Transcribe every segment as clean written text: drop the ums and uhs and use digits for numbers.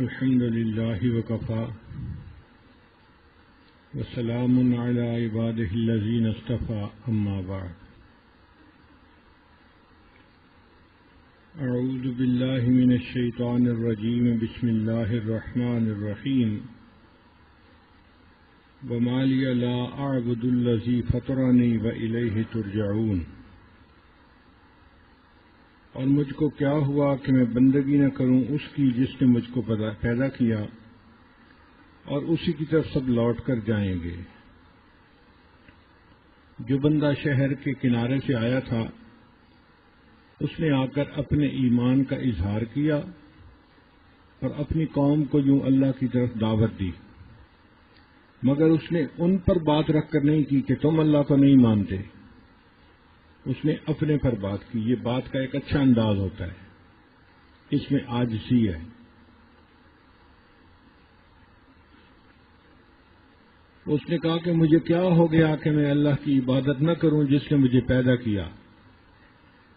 الحمد لله وكفى وسلام على عباده الذين اصطفى أما بعد أعوذ بالله من الشيطان الرجيم بسم الله الرحمن الرحيم وما لي لا أعبد الذي فطرني وإليه ترجعون اور مجھ کو کیا ہوا کہ میں بندگی نہ کروں اس کی جس نے مجھ کو پیدا کیا اور اسی کی طرف سب لوٹ کر جائیں گے۔ جو بندہ شہر کے کنارے سے آیا تھا اس نے آ کر اپنے ایمان کا اظہار کیا اور اپنی قوم کو یوں اللہ کی طرف دعوت دی، مگر اس نے ان پر بات رکھ کر نہیں کی کہ تم اللہ کو نہیں مانتے، اس نے اپنے پر بات کی۔ یہ بات کا ایک اچھا انداز ہوتا ہے، اس میں عاجزی ہے۔ اس نے کہا کہ مجھے کیا ہو گیا کہ میں اللہ کی عبادت نہ کروں جس نے مجھے پیدا کیا۔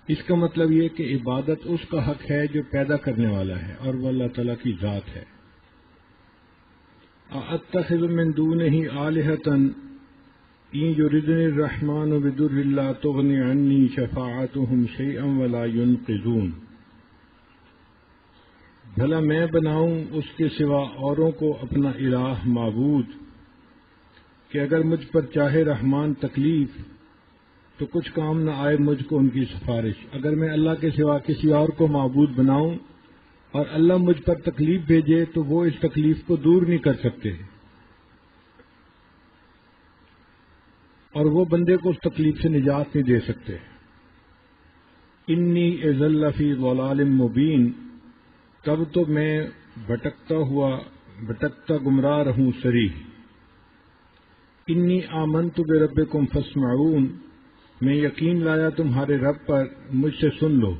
اس کا مطلب یہ کہ عبادت اس کا حق ہے جو پیدا کرنے والا ہے اور وہ اللہ تعالیٰ کی ذات ہے۔ اَأَتَّخِذُ مِن دُونِهِ آلِهَةً إِن يُرِدْنِ الرَّحْمَنُ بِضُرٍّ لَّا تُغْنِ عَنِّي شَفَاعَتُهُمْ شَيْئًا وَلَا يُنقِذُونَ۔ بھلا میں بناؤں اس کے سوا اوروں کو اپنا الہ معبود کہ اگر مجھ پر چاہے رحمان تکلیف تو کچھ کام نہ آئے مجھ کو ان کی سفارش۔ اگر میں اللہ کے سوا کسی اور کو معبود بناؤں اور اللہ مجھ پر تکلیف بھیجے تو وہ اس تکلیف کو دور نہیں کر سکتے اور وہ بندے کو اس تکلیف سے نجات نہیں دے سکتے۔ انی اذا لفی ضلال مبین، تب تو میں بھٹکتا گمراہ رہوں صریح۔ انی آمنت بربکم فاسمعون، میں یقین لایا تمہارے رب پر، مجھ سے سن لو۔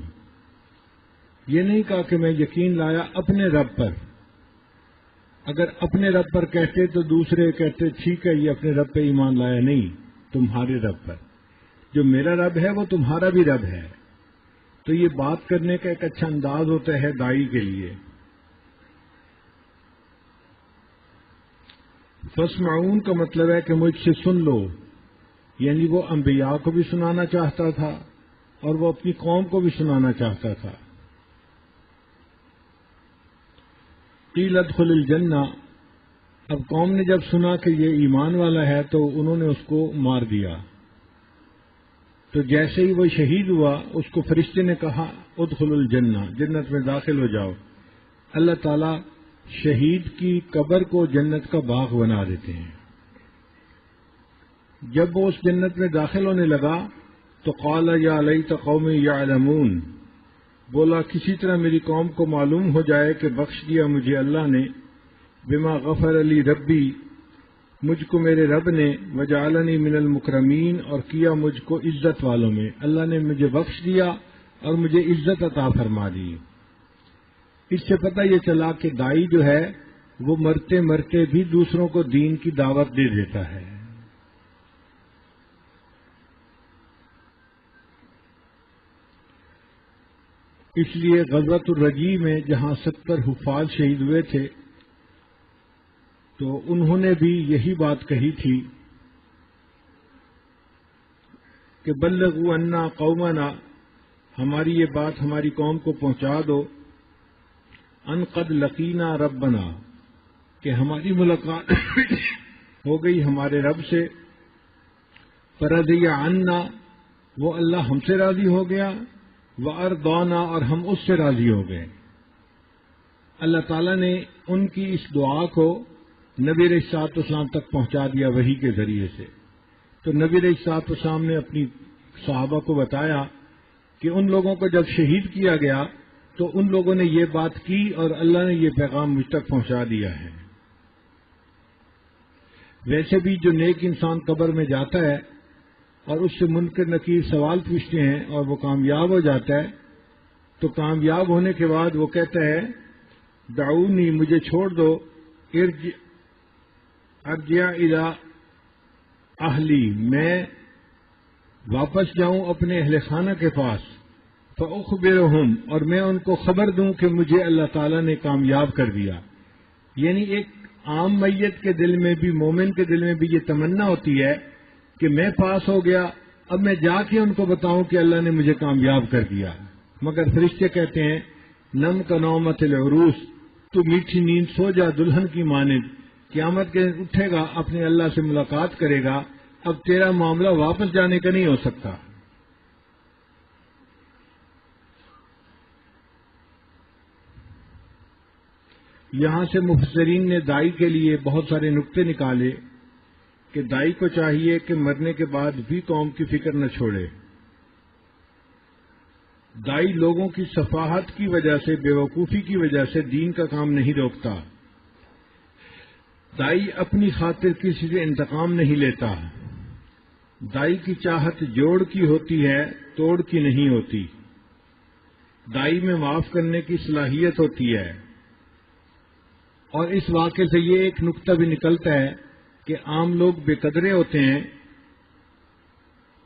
یہ نہیں کہا کہ میں یقین لایا اپنے رب پر۔ اگر اپنے رب پر کہتے تو دوسرے کہتے ٹھیک ہے یہ اپنے رب پہ ایمان لایا، نہیں، تمہارے رب پر۔ جو میرا رب ہے وہ تمہارا بھی رب ہے۔ تو یہ بات کرنے کا ایک اچھا انداز ہوتا ہے داعی کے لیے۔ فاسمعون کا مطلب ہے کہ مجھ سے سن لو، یعنی وہ انبیاء کو بھی سنانا چاہتا تھا اور وہ اپنی قوم کو بھی سنانا چاہتا تھا۔ قیل ادخل الجنہ، اب قوم نے جب سنا کہ یہ ایمان والا ہے تو انہوں نے اس کو مار دیا۔ تو جیسے ہی وہ شہید ہوا اس کو فرشتے نے کہا ادخل الجنہ، جنت میں داخل ہو جاؤ۔ اللہ تعالیٰ شہید کی قبر کو جنت کا باغ بنا دیتے ہیں۔ جب وہ اس جنت میں داخل ہونے لگا تو قال یا لیت قومی یعلمون، بولا کسی طرح میری قوم کو معلوم ہو جائے کہ بخش دیا مجھے اللہ نے، بما غفر لی ربی، مجھ کو میرے رب نے، وجعلنی من المکرمین، اور کیا مجھ کو عزت والوں میں۔ اللہ نے مجھے بخش دیا اور مجھے عزت عطا فرما دی۔ اس سے پتہ یہ چلا کہ داعی جو ہے وہ مرتے مرتے بھی دوسروں کو دین کی دعوت دے دیتا ہے۔ اس لیے غزوۃ الرجی میں جہاں 70 حفاظ شہید ہوئے تھے تو انہوں نے بھی یہی بات کہی تھی کہ بلغوا عنا قومنا، ہماری یہ بات ہماری قوم کو پہنچا دو، ان قد لقینا ربنا، کہ ہماری ملاقات ہو گئی ہمارے رب سے، فرضی عنا، وہ اللہ ہم سے راضی ہو گیا، وارضانا، اور ہم اس سے راضی ہو گئے۔ اللہ تعالیٰ نے ان کی اس دعا کو نبی علیہ الصلوۃ والسلام تک پہنچا دیا وحی کے ذریعے سے۔ تو نبی علیہ الصلوۃ والسلام نے اپنی صحابہ کو بتایا کہ ان لوگوں کو جب شہید کیا گیا تو ان لوگوں نے یہ بات کی اور اللہ نے یہ پیغام مجھ تک پہنچا دیا ہے۔ ویسے بھی جو نیک انسان قبر میں جاتا ہے اور اس سے منکر نکیر سوال پوچھتے ہیں اور وہ کامیاب ہو جاتا ہے تو کامیاب ہونے کے بعد وہ کہتا ہے دعونی، مجھے چھوڑ دو، ارجع الی اہلی، میں واپس جاؤں اپنے اہل خانہ کے پاس، فاخبرہم، اور میں ان کو خبر دوں کہ مجھے اللہ تعالیٰ نے کامیاب کر دیا۔ یعنی ایک عام میت کے دل میں بھی، مومن کے دل میں بھی یہ تمنا ہوتی ہے کہ میں پاس ہو گیا، اب میں جا کے ان کو بتاؤں کہ اللہ نے مجھے کامیاب کر دیا. مگر فرشتے کہتے ہیں نم کا نومت العروس، تو میٹھی نیند سو جا دلہن کی مانند، قیامت کے دن اٹھے گا، اپنے اللہ سے ملاقات کرے گا، اب تیرا معاملہ واپس جانے کا نہیں ہو سکتا. یہاں سے مفسرین نے دائی کے لیے بہت سارے نقطے نکالے کہ دائی کو چاہیے کہ مرنے کے بعد بھی قوم کی فکر نہ چھوڑے. دائی لوگوں کی صفاحت کی وجہ سے، بے وقوفی کی وجہ سے دین کا کام نہیں روکتا. دائی اپنی خاطر کسی سے انتقام نہیں لیتا. دائی کی چاہت جوڑ کی ہوتی ہے، توڑ کی نہیں ہوتی. دائی میں معاف کرنے کی صلاحیت ہوتی ہے. اور اس واقعے سے یہ ایک نقطہ بھی نکلتا ہے کہ عام لوگ بے قدرے ہوتے ہیں،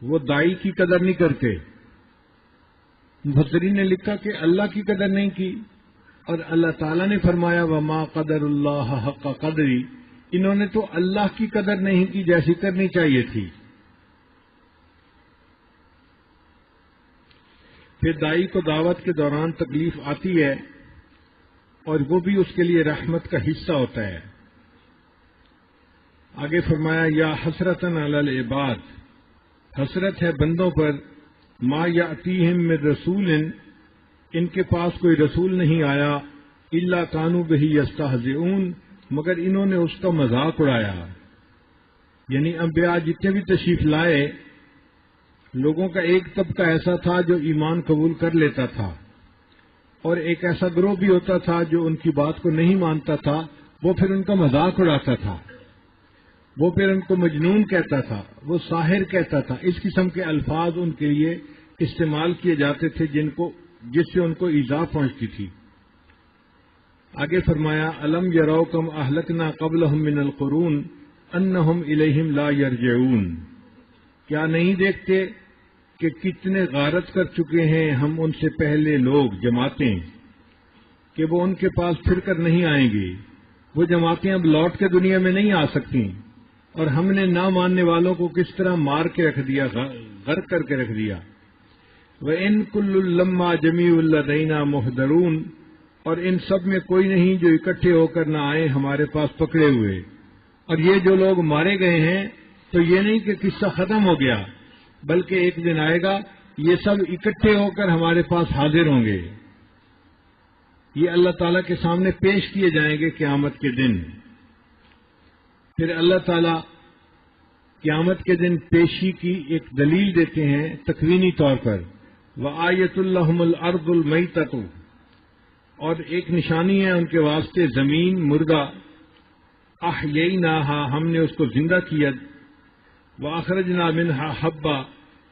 وہ دائی کی قدر نہیں کرتے. مفسرین نے لکھا کہ اللہ کی قدر نہیں کی، اور اللہ تعالیٰ نے فرمایا وما قدر اللہ حق قدری، انہوں نے تو اللہ کی قدر نہیں کی جیسی کرنی چاہیے تھی. پھر دائی کو دعوت کے دوران تکلیف آتی ہے، اور وہ بھی اس کے لیے رحمت کا حصہ ہوتا ہے. آگے فرمایا یا حسرتن علی العباد، حسرت ہے بندوں پر، ما یاتیہم من رسول، ان کے پاس کوئی رسول نہیں آیا، الا کانوا بہ یستہزئون، مگر انہوں نے اس کا مذاق اڑایا. یعنی انبیاء جتنے بھی تشریف لائے، لوگوں کا ایک طبقہ ایسا تھا جو ایمان قبول کر لیتا تھا، اور ایک ایسا گروہ بھی ہوتا تھا جو ان کی بات کو نہیں مانتا تھا، وہ پھر ان کا مذاق اڑاتا تھا، وہ پھر ان کو مجنون کہتا تھا، وہ ساحر کہتا تھا. اس قسم کے الفاظ ان کے لیے استعمال کیے جاتے تھے جس سے ان کو ایذا پہنچتی تھی. آگے فرمایا الم یروا کم اہلکنا قبلہم من القرون انہم الیہم لا یرجعون، کیا نہیں دیکھتے کہ کتنے غارت کر چکے ہیں ہم ان سے پہلے لوگ، جماعتیں، کہ وہ ان کے پاس پھر کر نہیں آئیں گے. وہ جماعتیں اب لوٹ کے دنیا میں نہیں آ سکتی، اور ہم نے نہ ماننے والوں کو کس طرح مار کے رکھ دیا، غرق کر کے رکھ دیا. وَإِن كُلٌّ لَمَّا جَمِيعٌ لَدَيْنَا مُحْضَرُونَ، اور ان سب میں کوئی نہیں جو اکٹھے ہو کر نہ آئے ہمارے پاس پکڑے ہوئے. اور یہ جو لوگ مارے گئے ہیں تو یہ نہیں کہ قصہ ختم ہو گیا، بلکہ ایک دن آئے گا یہ سب اکٹھے ہو کر ہمارے پاس حاضر ہوں گے. یہ اللہ تعالیٰ کے سامنے پیش کیے جائیں گے قیامت کے دن. پھر اللہ تعالیٰ قیامت کے دن پیشی کی ایک دلیل دیتے ہیں تکوینی طور پر، وَآیَةٌ لَهُمُ الْأَرْضُ الْمَيْتَةُ، اور ایک نشانی ہے ان کے واسطے زمین مردہ، احییناہا، ہم نے اس کو زندہ کیا، وَأَخْرَجْنَا مِنْهَا حَبًّا،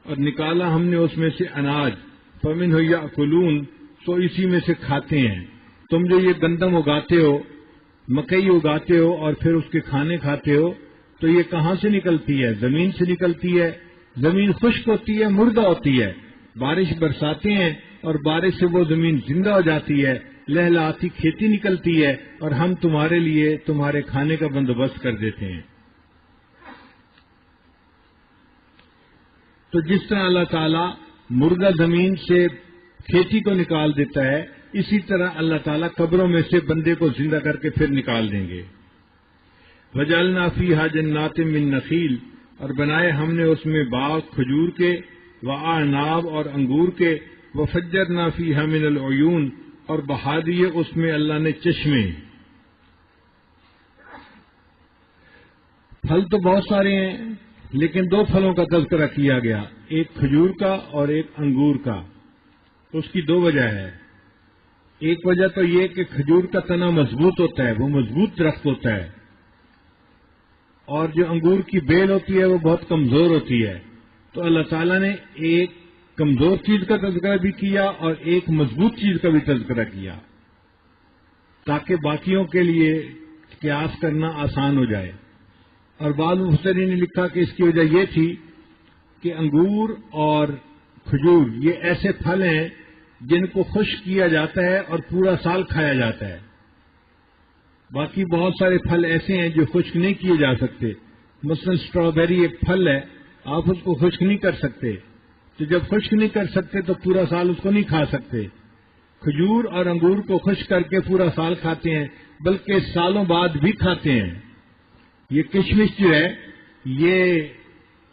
اور نکالا ہم نے اس میں سے اناج، فَمِنْهُ یأکلون، تو اسی میں سے کھاتے ہیں. تم جو یہ گندم اگاتے ہو، مکئی اگاتے ہو اور پھر اس کے کھانے کھاتے ہو، تو یہ کہاں سے نکلتی ہے؟ زمین سے نکلتی ہے. زمین خشک ہوتی ہے، مردہ ہوتی ہے، بارش برساتے ہیں اور بارش سے وہ زمین زندہ ہو جاتی ہے، لہلاتی کھیتی نکلتی ہے، اور ہم تمہارے لیے تمہارے کھانے کا بندوبست کر دیتے ہیں. تو جس طرح اللہ تعالیٰ مردہ زمین سے کھیتی کو نکال دیتا ہے، اسی طرح اللہ تعالیٰ قبروں میں سے بندے کو زندہ کر کے پھر نکال دیں گے. وَجَعَلْنَا فِيهَا جَنَّاتٍ مِّن نَخِیل، اور بنائے ہم نے اس میں باغ کھجور کے، وَأَعْنَابٍ اور انگور کے، وَفَجَّرْنَا فِيهَا مِنَ الْعُیُونِ اور بہا دیے اس میں اللہ نے چشمے. پھل تو بہت سارے ہیں، لیکن دو پھلوں کا تذکرہ کیا گیا، ایک کھجور کا اور ایک انگور کا. اس کی دو وجہ ہے. ایک وجہ تو یہ کہ کھجور کا تنا مضبوط ہوتا ہے، وہ مضبوط درخت ہوتا ہے، اور جو انگور کی بیل ہوتی ہے وہ بہت کمزور ہوتی ہے. تو اللہ تعالیٰ نے ایک کمزور چیز کا تذکرہ بھی کیا اور ایک مضبوط چیز کا بھی تذکرہ کیا، تاکہ باقیوں کے لیے قیاس کرنا آسان ہو جائے. اور بعض مفسرین نے لکھا کہ اس کی وجہ یہ تھی کہ انگور اور کھجور یہ ایسے پھل ہیں جن کو خشک کیا جاتا ہے اور پورا سال کھایا جاتا ہے. باقی بہت سارے پھل ایسے ہیں جو خشک نہیں کیے جا سکتے. مثلا اسٹرابیری ایک پھل ہے، آپ اس کو خشک نہیں کر سکتے. تو جب خشک نہیں کر سکتے تو پورا سال اس کو نہیں کھا سکتے. کھجور اور انگور کو خشک کر کے پورا سال کھاتے ہیں، بلکہ سالوں بعد بھی کھاتے ہیں. یہ کشمش جو ہے یہ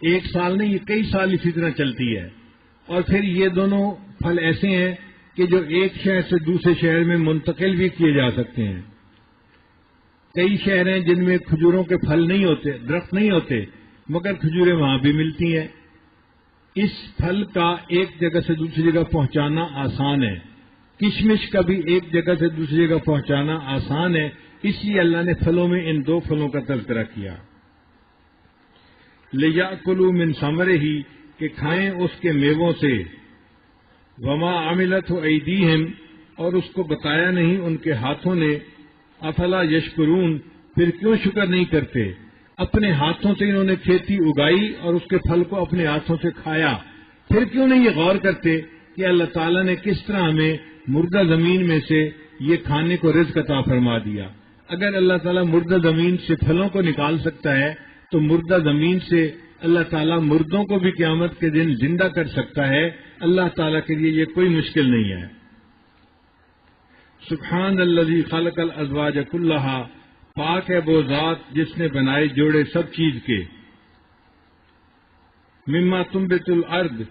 ایک سال نہیں، یہ کئی سال اسی طرح چلتی ہے. اور پھر یہ دونوں پھل ایسے ہیں کہ جو ایک شہر سے دوسرے شہر میں منتقل بھی کیے جا سکتے ہیں. کئی شہر ہیں جن میں کھجوروں کے پھل نہیں ہوتے، درخت نہیں ہوتے، مگر کھجوریں وہاں بھی ملتی ہیں. اس پھل کا ایک جگہ سے دوسری جگہ پہنچانا آسان ہے. کشمش کا بھی ایک جگہ سے دوسری جگہ پہنچانا آسان ہے. اس لیے اللہ نے پھلوں میں ان دو پھلوں کا تذکرہ کیا. لِيَأْكُلُوا مِنْ ثَمَرِهِ کہ کھائیں اس کے میووں سے. وَمَا عَمِلَتْهُ أَيْدِيهِمْ اور اس کو بتایا نہیں ان کے ہاتھوں نے. افلا یشکرون پھر کیوں شکر نہیں کرتے. اپنے ہاتھوں سے انہوں نے کھیتی اگائی اور اس کے پھل کو اپنے ہاتھوں سے کھایا، پھر کیوں نہیں یہ غور کرتے کہ اللہ تعالیٰ نے کس طرح ہمیں مردہ زمین میں سے یہ کھانے کو رزق عطا فرما دیا. اگر اللہ تعالیٰ مردہ زمین سے پھلوں کو نکال سکتا ہے تو مردہ زمین سے اللہ تعالیٰ مردوں کو بھی قیامت کے دن زندہ کر سکتا ہے. اللہ تعالیٰ کے لیے یہ کوئی مشکل نہیں ہے. سبحان الذی خلق الازواج کلھا پاک ہے وہ ذات جس نے بنائے جوڑے سب چیز کے. مما تنبت الارض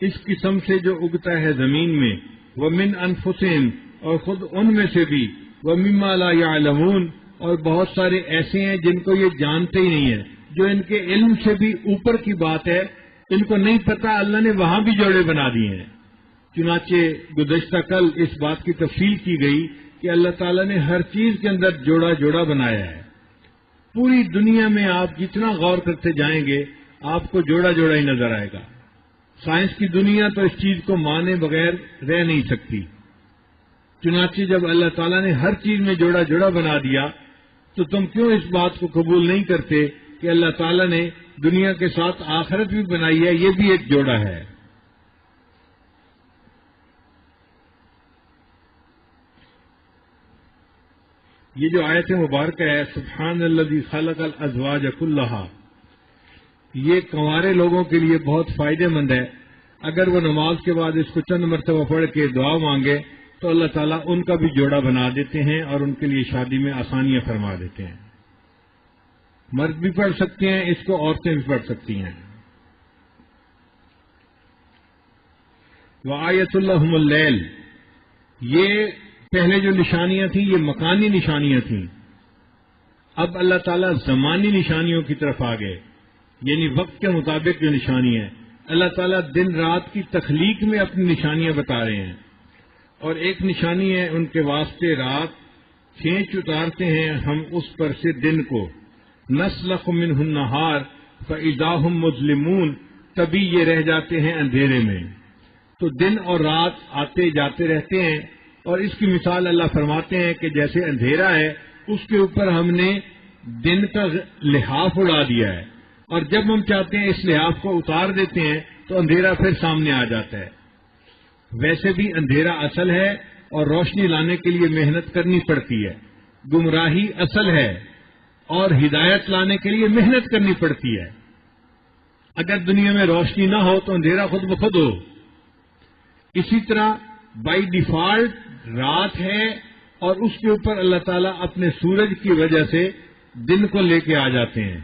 اس قسم سے جو اگتا ہے زمین میں. ومن انفسہم اور خود ان میں سے بھی. ومما لا یعلمون اور بہت سارے ایسے ہیں جن کو یہ جانتے ہی نہیں ہیں، جو ان کے علم سے بھی اوپر کی بات ہے. ان کو نہیں پتا اللہ نے وہاں بھی جوڑے بنا دیے ہیں. چنانچہ گزشتہ کل اس بات کی تفصیل کی گئی کہ اللہ تعالیٰ نے ہر چیز کے اندر جوڑا جوڑا بنایا ہے. پوری دنیا میں آپ جتنا غور کرتے جائیں گے آپ کو جوڑا جوڑا ہی نظر آئے گا. سائنس کی دنیا تو اس چیز کو مانے بغیر رہ نہیں سکتی. چنانچہ جب اللہ تعالیٰ نے ہر چیز میں جوڑا جوڑا بنا دیا تو تم کیوں اس بات کو قبول نہیں کرتے کہ اللہ تعالیٰ نے دنیا کے ساتھ آخرت بھی بنائی ہے، یہ بھی ایک جوڑا ہے. یہ جو آیت مبارکہ ہے سبحان الذی خلق الازواج کلھا، یہ کنوارے لوگوں کے لیے بہت فائدہ مند ہے. اگر وہ نماز کے بعد اس کو چند مرتبہ پڑھ کے دعا مانگے تو اللہ تعالیٰ ان کا بھی جوڑا بنا دیتے ہیں اور ان کے لیے شادی میں آسانیاں فرما دیتے ہیں. مرد بھی پڑھ سکتے ہیں اس کو، عورتیں بھی پڑھ سکتی ہیں. وآیۃ لہم اللیل یہ پہلے جو نشانیاں تھیں یہ مکانی نشانیاں تھیں. اب اللہ تعالیٰ زمانی نشانیوں کی طرف آ گئے، یعنی وقت کے مطابق جو نشانی ہے. اللہ تعالیٰ دن رات کی تخلیق میں اپنی نشانیاں بتا رہے ہیں. اور ایک نشانی ہے ان کے واسطے رات کھینچ اتارتے ہیں ہم اس پر سے دن کو. نسلخ منہ النہار فاذا هم مظلمون تبھی یہ رہ جاتے ہیں اندھیرے میں. تو دن اور رات آتے جاتے رہتے ہیں. اور اس کی مثال اللہ فرماتے ہیں کہ جیسے اندھیرا ہے اس کے اوپر ہم نے دن کا لحاف اڑا دیا ہے، اور جب ہم چاہتے ہیں اس لحاف کو اتار دیتے ہیں تو اندھیرا پھر سامنے آ جاتا ہے. ویسے بھی اندھیرا اصل ہے اور روشنی لانے کے لیے محنت کرنی پڑتی ہے. گمراہی اصل ہے اور ہدایت لانے کے لیے محنت کرنی پڑتی ہے. اگر دنیا میں روشنی نہ ہو تو اندھیرا خود بخود ہو. اسی طرح بائی ڈیفالٹ رات ہے اور اس کے اوپر اللہ تعالیٰ اپنے سورج کی وجہ سے دن کو لے کے آ جاتے ہیں.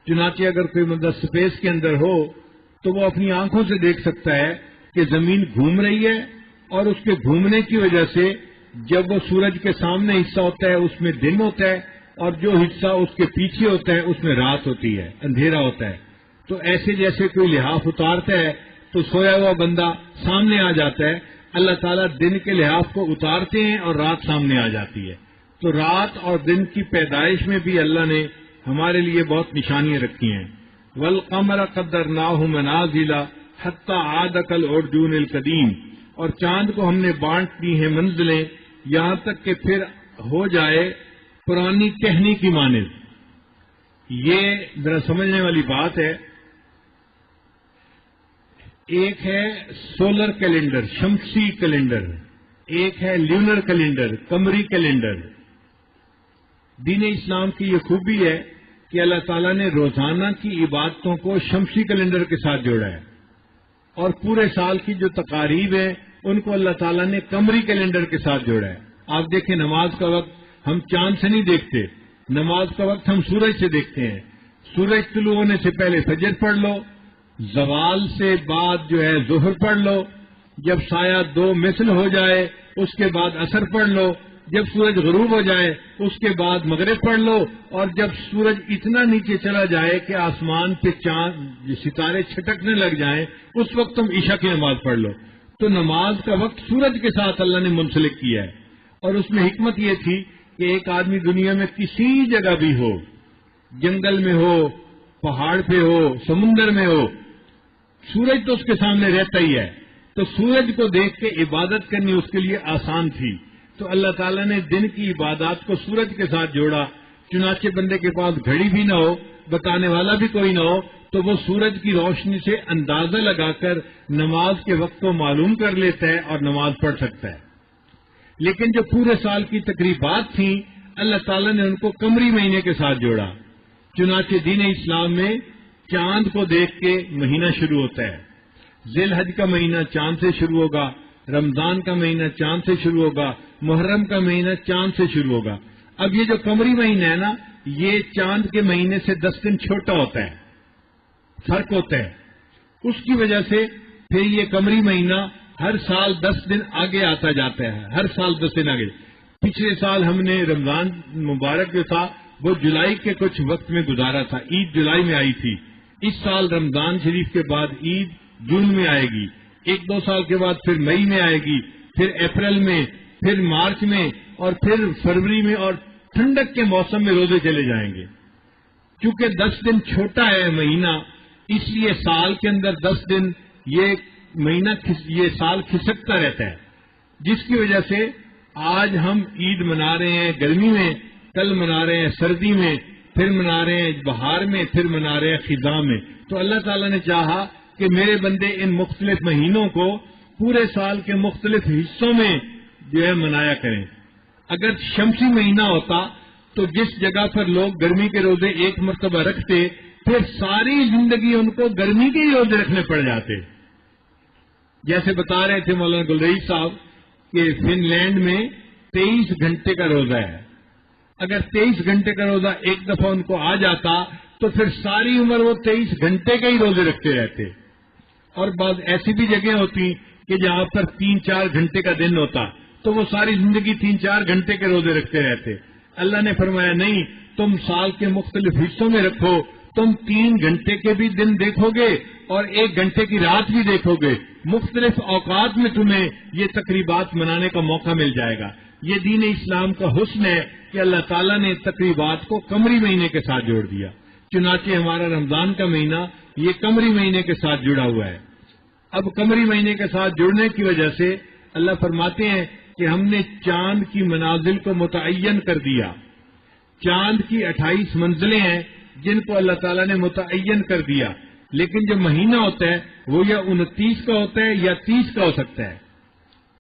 چنانچہ اگر کوئی بندہ سپیس کے اندر ہو تو وہ اپنی آنکھوں سے دیکھ سکتا ہے کہ زمین گھوم رہی ہے، اور اس کے گھومنے کی وجہ سے جب وہ سورج کے سامنے حصہ ہوتا ہے اس میں دن ہوتا ہے، اور جو حصہ اس کے پیچھے ہوتا ہے اس میں رات ہوتی ہے، اندھیرا ہوتا ہے. تو ایسے جیسے کوئی لحاف اتارتا ہے تو سویا ہوا بندہ سامنے آ جاتا ہے. اللہ تعالیٰ دن کے لحاف کو اتارتے ہیں اور رات سامنے آ جاتی ہے. تو رات اور دن کی پیدائش میں بھی اللہ نے ہمارے لیے بہت نشانیاں رکھی ہیں. والقمر قدرناہ منازل حتی عاد کالعرجون القدیم اور چاند کو ہم نے بانٹ دی ہیں منزلیں یہاں تک کہ پھر ہو جائے پرانی کہنی کی مانند. یہ ذرا سمجھنے والی بات ہے. ایک ہے سولر کیلنڈر شمسی کیلنڈر، ایک ہے لیونر کیلنڈر قمری کیلنڈر. دین اسلام کی یہ خوبی ہے کہ اللہ تعالیٰ نے روزانہ کی عبادتوں کو شمسی کیلنڈر کے ساتھ جوڑا ہے، اور پورے سال کی جو تقاریب ہیں ان کو اللہ تعالیٰ نے قمری کیلنڈر کے ساتھ جوڑا ہے۔ آپ دیکھیں، نماز کا وقت ہم چاند سے نہیں دیکھتے، نماز کا وقت ہم سورج سے دیکھتے ہیں۔ سورج طلوع ہونے سے پہلے فجر پڑھ لو، زوال سے بعد جو ہے ظہر پڑھ لو، جب سایہ 2 مثل ہو جائے اس کے بعد عصر پڑھ لو، جب سورج غروب ہو جائے اس کے بعد مغرب پڑھ لو، اور جب سورج اتنا نیچے چلا جائے کہ آسمان پہ چاند ستارے چھٹکنے لگ جائیں اس وقت تم عشاء کی نماز پڑھ لو۔ تو نماز کا وقت سورج کے ساتھ اللہ نے منسلک کیا ہے، اور اس میں حکمت یہ تھی کہ ایک آدمی دنیا میں کسی جگہ بھی ہو، جنگل میں ہو، پہاڑ پہ ہو، سمندر میں ہو، سورج تو اس کے سامنے رہتا ہی ہے، تو سورج کو دیکھ کے عبادت کرنی اس کے لیے آسان تھی۔ تو اللہ تعالیٰ نے دن کی عبادات کو سورج کے ساتھ جوڑا، چنانچہ بندے کے پاس گھڑی بھی نہ ہو، بتانے والا بھی کوئی نہ ہو، تو وہ سورج کی روشنی سے اندازہ لگا کر نماز کے وقت کو معلوم کر لیتا ہے اور نماز پڑھ سکتا ہے۔ لیکن جو پورے سال کی تقریبات تھیں اللہ تعالیٰ نے ان کو قمری مہینے کے ساتھ جوڑا، چنانچہ دین اسلام میں چاند کو دیکھ کے مہینہ شروع ہوتا ہے۔ ذی الحج کا مہینہ چاند سے شروع ہوگا، رمضان کا مہینہ چاند سے شروع ہوگا، محرم کا مہینہ چاند سے شروع ہوگا۔ اب یہ جو قمری مہینہ ہے نا، یہ چاند کے مہینے سے 10 دن چھوٹا ہوتا ہے، فرق ہوتا ہے۔ اس کی وجہ سے پھر یہ قمری مہینہ ہر سال 10 دن آگے آتا جاتا ہے، ہر سال 10 دن آگے۔ پچھلے سال ہم نے رمضان مبارک جو تھا وہ جولائی کے کچھ وقت میں گزارا تھا، عید جولائی میں آئی تھی۔ اس سال رمضان شریف کے بعد عید جون میں آئے گی، 1-2 سال کے بعد پھر مئی میں آئے گی، پھر اپریل میں، پھر مارچ میں، اور پھر فروری میں، اور ٹھنڈک کے موسم میں روزے چلے جائیں گے۔ چونکہ 10 دن چھوٹا ہے مہینہ، اس لیے سال کے اندر 10 دن یہ مہینہ یہ سال کھسکتا رہتا ہے، جس کی وجہ سے آج ہم عید منا رہے ہیں گرمی میں، کل منا رہے ہیں سردی میں، پھر منا رہے ہیں بہار میں، پھر منا رہے ہیں خزاں میں۔ تو اللہ تعالیٰ نے چاہا کہ میرے بندے ان مختلف مہینوں کو پورے سال کے مختلف حصوں میں جو ہے منایا کریں۔ اگر شمسی مہینہ ہوتا تو جس جگہ پر لوگ گرمی کے روزے ایک مرتبہ رکھتے، پھر ساری زندگی ان کو گرمی کے ہی روزے رکھنے پڑ جاتے۔ جیسے بتا رہے تھے مولانا گلرئی صاحب کہ فن لینڈ میں 23 گھنٹے کا روزہ ہے۔ اگر 23 گھنٹے کا روزہ ایک دفعہ ان کو آ جاتا تو پھر ساری عمر وہ 23 گھنٹے کے ہی روزے رکھتے رہتے۔ اور بعض ایسی بھی جگہیں ہوتی کہ جہاں پر 3-4 گھنٹے کا دن ہوتا تو وہ ساری زندگی 3-4 گھنٹے کے روزے رکھتے رہتے۔ اللہ نے فرمایا نہیں، تم سال کے مختلف حصوں میں رکھو، تم 3 گھنٹے کے بھی دن دیکھو گے اور 1 گھنٹے کی رات بھی دیکھو گے، مختلف اوقات میں تمہیں یہ تقریبات منانے کا موقع مل جائے گا۔ یہ دین اسلام کا حسن ہے کہ اللہ تعالیٰ نے تقریبات کو قمری مہینے کے ساتھ جوڑ دیا، چنانچہ ہمارا رمضان کا مہینہ یہ قمری مہینے کے ساتھ جڑا ہوا ہے۔ اب قمری مہینے کے ساتھ جڑنے کی وجہ سے اللہ فرماتے ہیں کہ ہم نے چاند کی منازل کو متعین کر دیا۔ چاند کی 28 منزلیں ہیں جن کو اللہ تعالیٰ نے متعین کر دیا، لیکن جو مہینہ ہوتا ہے وہ یا 29 کا ہوتا ہے یا 30 کا ہو سکتا ہے،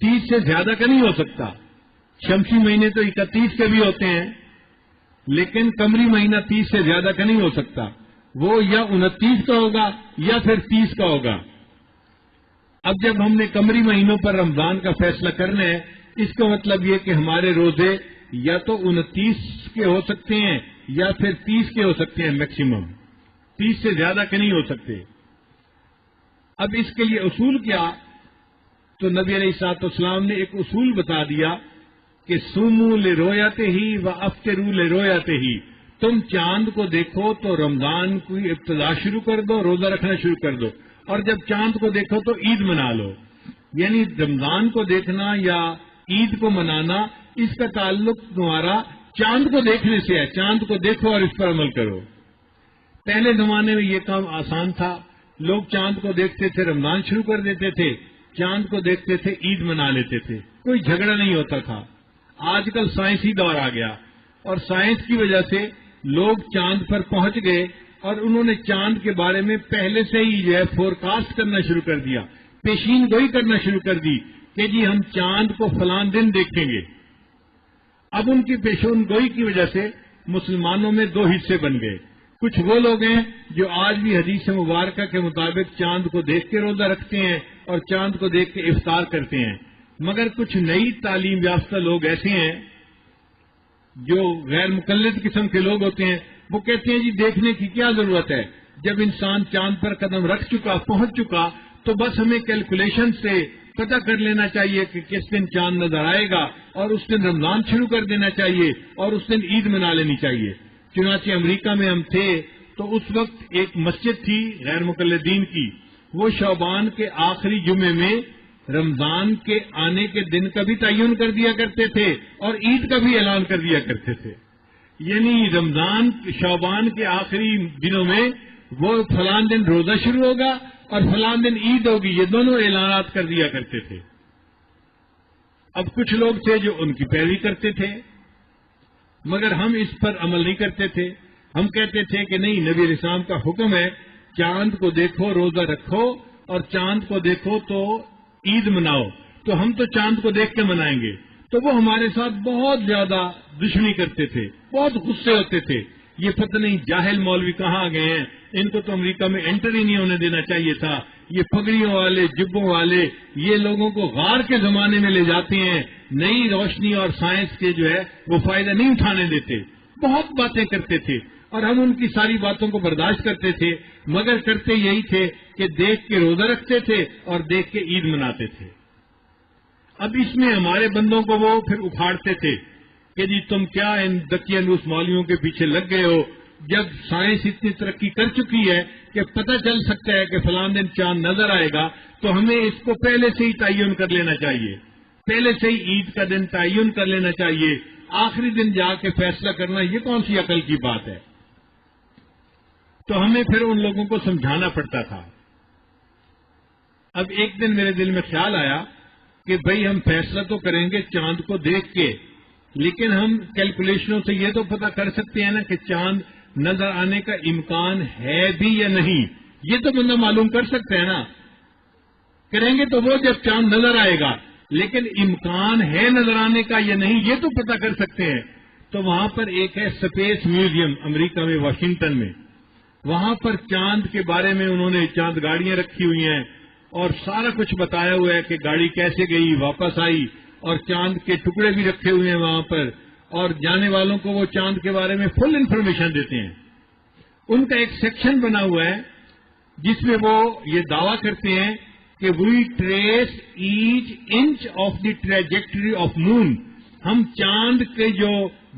30 سے زیادہ کا نہیں ہو سکتا۔ شمسی مہینے تو 31 کے بھی ہوتے ہیں، لیکن قمری مہینہ 30 سے زیادہ کا نہیں ہو سکتا، وہ یا 29 کا ہوگا یا پھر 30 کا ہوگا۔ اب جب ہم نے قمری مہینوں پر رمضان کا فیصلہ کرنا ہے، اس کا مطلب یہ کہ ہمارے روزے یا تو 29 کے ہو سکتے ہیں یا پھر 30 کے ہو سکتے ہیں، میکسیمم 30 سے زیادہ کے نہیں ہو سکتے۔ اب اس کے لیے اصول کیا؟ تو نبی علیہ الصلوۃ والسلام نے ایک اصول بتا دیا کہ سومو لرؤیتہ ہی و افطروا لرؤیتہ ہی، تم چاند کو دیکھو تو رمضان کی ابتدا شروع کر دو، روزہ رکھنا شروع کر دو، اور جب چاند کو دیکھو تو عید منا لو۔ یعنی رمضان کو دیکھنا یا عید کو منانا، اس کا تعلق تمہارا چاند کو دیکھنے سے ہے، چاند کو دیکھو اور اس پر عمل کرو۔ پہلے زمانے میں یہ کام آسان تھا، لوگ چاند کو دیکھتے تھے، رمضان شروع کر دیتے تھے، چاند کو دیکھتے تھے، عید منا لیتے تھے، کوئی جھگڑا نہیں ہوتا تھا۔ آج کل سائنسی دور آ گیا اور سائنس کی وجہ سے لوگ چاند پر پہنچ گئے اور انہوں نے چاند کے بارے میں پہلے سے ہی جو ہے فورکاسٹ کرنا شروع کر دیا، پیشین گوئی کرنا شروع کر دی کہ جی ہم چاند کو فلاں دن دیکھیں گے۔ اب ان کی پیشین گوئی کی وجہ سے مسلمانوں میں دو حصے بن گئے. کچھ وہ لوگ ہیں جو آج بھی حدیث مبارکہ کے مطابق چاند کو دیکھ کے روزہ رکھتے ہیں اور چاند کو دیکھ کے افطار کرتے ہیں. مگر کچھ نئی تعلیم یافتہ لوگ ایسے ہیں جو غیر مقلد قسم کے لوگ ہوتے ہیں. وہ کہتے ہیں جی دیکھنے کی کیا ضرورت ہے، جب انسان چاند پر قدم رکھ چکا، پہنچ چکا، تو بس ہمیں کیلکولیشن سے پتہ کر لینا چاہیے کہ کس دن چاند نظر آئے گا اور اس دن رمضان شروع کر دینا چاہیے اور اس دن عید منا لینی چاہیے. چنانچہ امریکہ میں ہم تھے تو اس وقت ایک مسجد تھی غیر مقلدین کی، وہ شعبان کے آخری جمعے میں رمضان کے آنے کے دن کا بھی تعین کر دیا کرتے تھے اور عید کا بھی اعلان کر دیا کرتے تھے. یعنی رمضان شعبان کے آخری دنوں میں وہ فلاں دن روزہ شروع ہوگا اور فلاں دن عید ہوگی، یہ دونوں اعلانات کر دیا کرتے تھے. اب کچھ لوگ تھے جو ان کی پیروی کرتے تھے، مگر ہم اس پر عمل نہیں کرتے تھے. ہم کہتے تھے کہ نہیں، نبی علیہ السلام کا حکم ہے چاند کو دیکھو روزہ رکھو اور چاند کو دیکھو تو عید مناؤ، تو ہم تو چاند کو دیکھ کے منائیں گے. تو وہ ہمارے ساتھ بہت زیادہ دشمنی کرتے تھے، بہت غصے ہوتے تھے. یہ پتہ نہیں جاہل مولوی کہاں گئے ہیں، ان کو تو امریکہ میں انٹر ہی نہیں ہونے دینا چاہیے تھا. یہ پگڑیوں والے، جبوں والے، یہ لوگوں کو غار کے زمانے میں لے جاتے ہیں، نئی روشنی اور سائنس کے جو ہے وہ فائدہ نہیں اٹھانے دیتے. بہت باتیں کرتے تھے اور ہم ان کی ساری باتوں کو برداشت کرتے تھے، مگر کرتے یہی تھے کہ دیکھ کے روزہ رکھتے تھے اور دیکھ کے عید مناتے تھے. اب اس میں ہمارے بندوں کو وہ پھر اکھاڑتے تھے کہ جی تم کیا ان دقیانوس مولویوں کے پیچھے لگ گئے ہو، جب سائنس اتنی ترقی کر چکی ہے کہ پتہ چل سکتا ہے کہ فلاں دن چاند نظر آئے گا، تو ہمیں اس کو پہلے سے ہی تعین کر لینا چاہیے، پہلے سے ہی عید کا دن تعین کر لینا چاہیے، آخری دن جا کے فیصلہ کرنا یہ کون سی عقل کی بات ہے. تو ہمیں پھر ان لوگوں کو سمجھانا پڑتا تھا. اب ایک دن میرے دل میں خیال آیا کہ بھئی ہم فیصلہ تو کریں گے چاند کو دیکھ کے، لیکن ہم کیلکولیشنوں سے یہ تو پتہ کر سکتے ہیں نا کہ چاند نظر آنے کا امکان ہے بھی یا نہیں. یہ تو بندہ معلوم کر سکتا ہے نا. کریں گے تو وہ جب چاند نظر آئے گا، لیکن امکان ہے نظر آنے کا یا نہیں یہ تو پتہ کر سکتے ہیں. تو وہاں پر ایک ہے اسپیس میوزیم امریکہ میں، واشنگٹن میں. وہاں پر چاند کے بارے میں انہوں نے چاند گاڑیاں رکھی ہوئی ہیں اور سارا کچھ بتایا ہوا ہے کہ گاڑی کیسے گئی، واپس آئی، اور چاند کے ٹکڑے بھی رکھے ہوئے ہیں وہاں پر، اور جانے والوں کو وہ چاند کے بارے میں فل انفارمیشن دیتے ہیں. ان کا ایک سیکشن بنا ہوا ہے جس میں وہ یہ دعویٰ کرتے ہیں کہ we trace each inch of the trajectory of moon. ہم چاند کے جو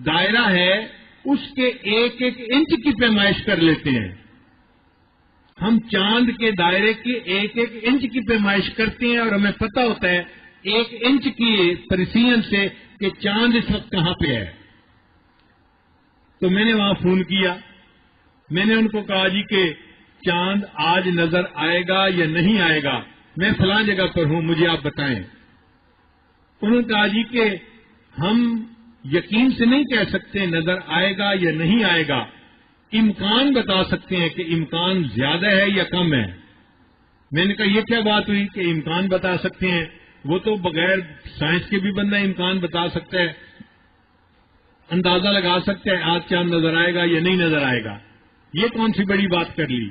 دائرہ ہے اس کے ایک ایک انچ کی پیمائش کر لیتے ہیں. ہم چاند کے دائرے کی ایک ایک انچ کی پیمائش کرتے ہیں اور ہمیں پتہ ہوتا ہے 1 انچ کی پریسیژن سے کہ چاند اس وقت کہاں پہ ہے. تو میں نے وہاں فون کیا، میں نے ان کو کہا جی کہ چاند آج نظر آئے گا یا نہیں آئے گا، میں فلاں جگہ پر ہوں، مجھے آپ بتائیں. انہوں نے کہا جی کہ ہم یقین سے نہیں کہہ سکتے نظر آئے گا یا نہیں آئے گا، امکان بتا سکتے ہیں کہ امکان زیادہ ہے یا کم ہے. میں نے کہا یہ کیا بات ہوئی کہ امکان بتا سکتے ہیں؟ وہ تو بغیر سائنس کے بھی بندہ امکان بتا سکتا ہے، اندازہ لگا سکتا ہے آج چاند نظر آئے گا یا نہیں نظر آئے گا. یہ کون سی بڑی بات کر لی؟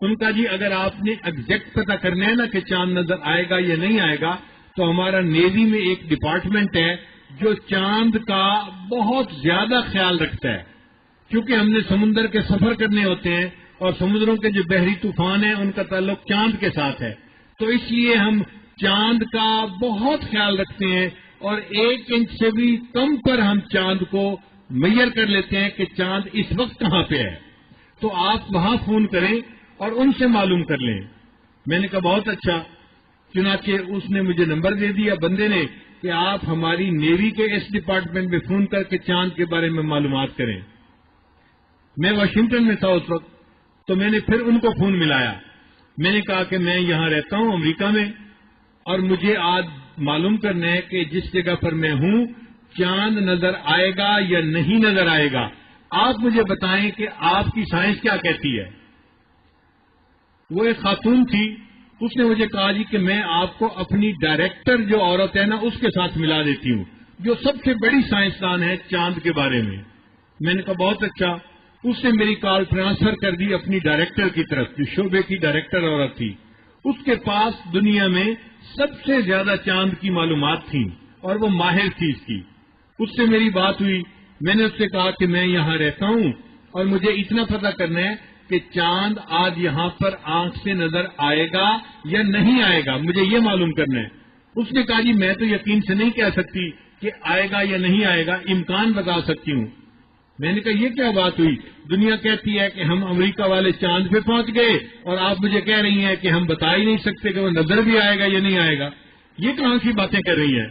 ان کا جی اگر آپ نے ایگزیکٹ پتہ کرنا ہے نا کہ چاند نظر آئے گا یا نہیں آئے گا، تو ہمارا نیوی میں ایک ڈپارٹمنٹ ہے جو چاند کا بہت زیادہ خیال رکھتا ہے، کیونکہ ہم نے سمندر کے سفر کرنے ہوتے ہیں اور سمندروں کے جو بحری طوفان ہیں ان کا تعلق چاند کے ساتھ ہے. تو اس لیے ہم چاند کا بہت خیال رکھتے ہیں اور 1 انچ سے بھی کم پر ہم چاند کو میئر کر لیتے ہیں کہ چاند اس وقت کہاں پہ ہے. تو آپ وہاں فون کریں اور ان سے معلوم کر لیں. میں نے کہا بہت اچھا. چنانچہ اس نے مجھے نمبر دے دیا بندے نے کہ آپ ہماری نیوی کے اس ڈپارٹمنٹ میں فون کر کے چاند کے بارے میں معلومات کریں. میں واشنگٹن میں تھا اس وقت، تو میں نے پھر ان کو فون ملایا. میں نے کہا کہ میں یہاں رہتا ہوں امریکہ میں اور مجھے آج معلوم کرنا ہے کہ جس جگہ پر میں ہوں چاند نظر آئے گا یا نہیں نظر آئے گا. آپ مجھے بتائیں کہ آپ کی سائنس کیا کہتی ہے. وہ ایک خاتون تھی، اس نے مجھے کہا جی کہ میں آپ کو اپنی ڈائریکٹر جو عورت ہے نا اس کے ساتھ ملا دیتی ہوں، جو سب سے بڑی سائنسدان ہے چاند کے بارے میں. میں نے کہا بہت اچھا. اس نے میری کال ٹرانسفر کر دی اپنی ڈائریکٹر کی طرف, جو شعبے کی ڈائریکٹر عورت تھی. اس کے پاس دنیا میں سب سے زیادہ چاند کی معلومات تھیں اور وہ ماہر تھی اس کی. اس سے میری بات ہوئی. میں نے اس سے کہا کہ میں یہاں رہتا ہوں اور مجھے اتنا پتہ کرنا ہے کہ چاند آج یہاں پر آنکھ سے نظر آئے گا یا نہیں آئے گا, مجھے یہ معلوم کرنا ہے. اس نے کہا جی میں تو یقین سے نہیں کہہ سکتی کہ آئے گا یا نہیں آئے گا, امکان بتا سکتی ہوں. میں نے کہا یہ کیا بات ہوئی؟ دنیا کہتی ہے کہ ہم امریکہ والے چاند پہ پہنچ گئے اور آپ مجھے کہہ رہی ہیں کہ ہم بتا ہی نہیں سکتے کہ وہ نظر بھی آئے گا یا نہیں آئے گا. یہ کہاں کی باتیں کر رہی ہیں؟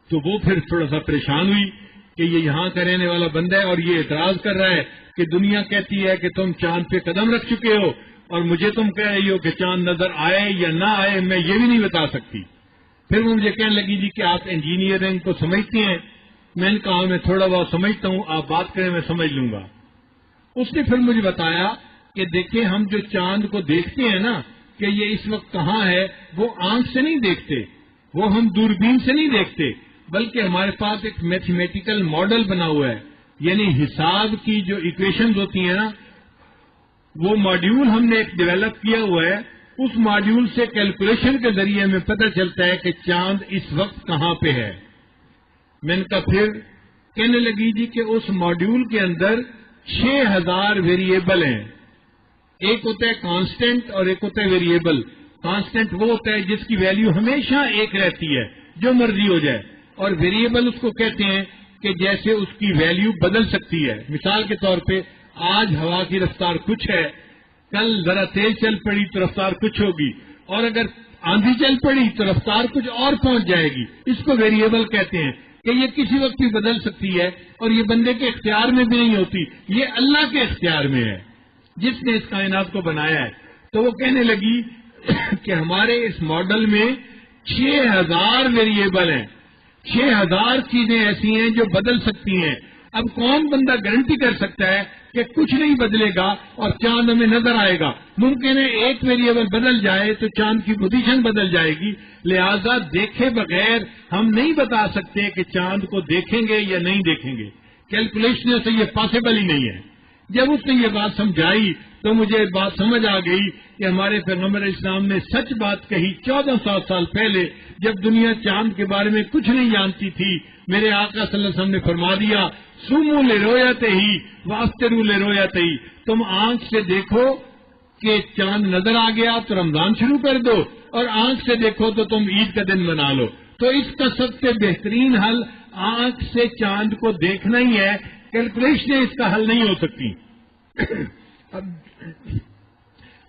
تو وہ پھر تھوڑا سا پریشان ہوئی کہ یہ یہاں کا رہنے والا بندہ ہے اور یہ اعتراض کر رہا ہے کہ دنیا کہتی ہے کہ تم چاند پہ قدم رکھ چکے ہو اور مجھے تم کہہ رہی ہو کہ چاند نظر آئے یا نہ آئے, میں یہ بھی نہیں بتا سکتی. پھر وہ مجھے کہنے لگی جی کہ آپ انجینئرنگ کو سمجھتی ہیں. میں نے کہا میں تھوڑا بہت سمجھتا ہوں, آپ بات کریں میں سمجھ لوں گا. اس نے پھر مجھے بتایا کہ دیکھیں ہم جو چاند کو دیکھتے ہیں نا کہ یہ اس وقت کہاں ہے, وہ آنکھ سے نہیں دیکھتے, وہ ہم دوربین سے نہیں دیکھتے, بلکہ ہمارے پاس ایک میتھمیٹیکل ماڈل بنا ہوا ہے. یعنی حساب کی جو ایکویشنز ہوتی ہیں نا, وہ ماڈیول ہم نے ایک ڈیولپ کیا ہوا ہے. اس ماڈیول سے کیلکولیشن کے ذریعے ہمیں پتہ چلتا ہے کہ چاند اس وقت کہاں پہ ہے. میں نے کہا پھر کہنے لگی جی کہ اس ماڈیول کے اندر 6000 ویریبل ہیں. ایک ہوتا ہے کانسٹنٹ اور ایک ہوتا ہے ویریبل. کانسٹنٹ وہ ہوتا ہے جس کی ویلیو ہمیشہ ایک رہتی ہے, جو مرضی ہو جائے, اور ویریبل اس کو کہتے ہیں کہ جیسے اس کی ویلیو بدل سکتی ہے. مثال کے طور پہ آج ہوا کی رفتار کچھ ہے, کل ذرا تیز چل پڑی تو رفتار کچھ ہوگی, اور اگر آندھی چل پڑی تو رفتار کچھ اور پہنچ جائے گی. اس کو ویریبل کہتے ہیں کہ یہ کسی وقت بھی بدل سکتی ہے اور یہ بندے کے اختیار میں بھی نہیں ہوتی, یہ اللہ کے اختیار میں ہے جس نے اس کائنات کو بنایا ہے. تو وہ کہنے لگی کہ ہمارے اس ماڈل میں 6000 ویریبل ہیں, 6000 چیزیں ایسی ہیں جو بدل سکتی ہیں. اب کون بندہ گارنٹی کر سکتا ہے کہ کچھ نہیں بدلے گا اور چاند ہمیں نظر آئے گا؟ ممکن ہے ایک ویریبل بدل جائے تو چاند کی پوزیشن بدل جائے گی. لہذا دیکھے بغیر ہم نہیں بتا سکتے کہ چاند کو دیکھیں گے یا نہیں دیکھیں گے. کیلکولیشن سے یہ پاسبل ہی نہیں ہے. جب اس نے یہ بات سمجھائی تو مجھے بات سمجھ آ گئی کہ ہمارے پیغمبر اسلام نے سچ بات کہی. 1400 سال پہلے جب دنیا چاند کے بارے میں کچھ نہیں جانتی تھی, میرے آقا صلی اللہ علیہ وسلم نے فرما دیا سومو لے رویت ہی وافطرو لے رویت ہی, تم آنکھ سے دیکھو کہ چاند نظر آ گیا تو رمضان شروع کر دو, اور آنکھ سے دیکھو تو تم عید کا دن منا لو. تو اس کا سب سے بہترین حل آنکھ سے چاند کو دیکھنا ہی ہے. کیلکولیشن اس کا حل نہیں ہو سکتی.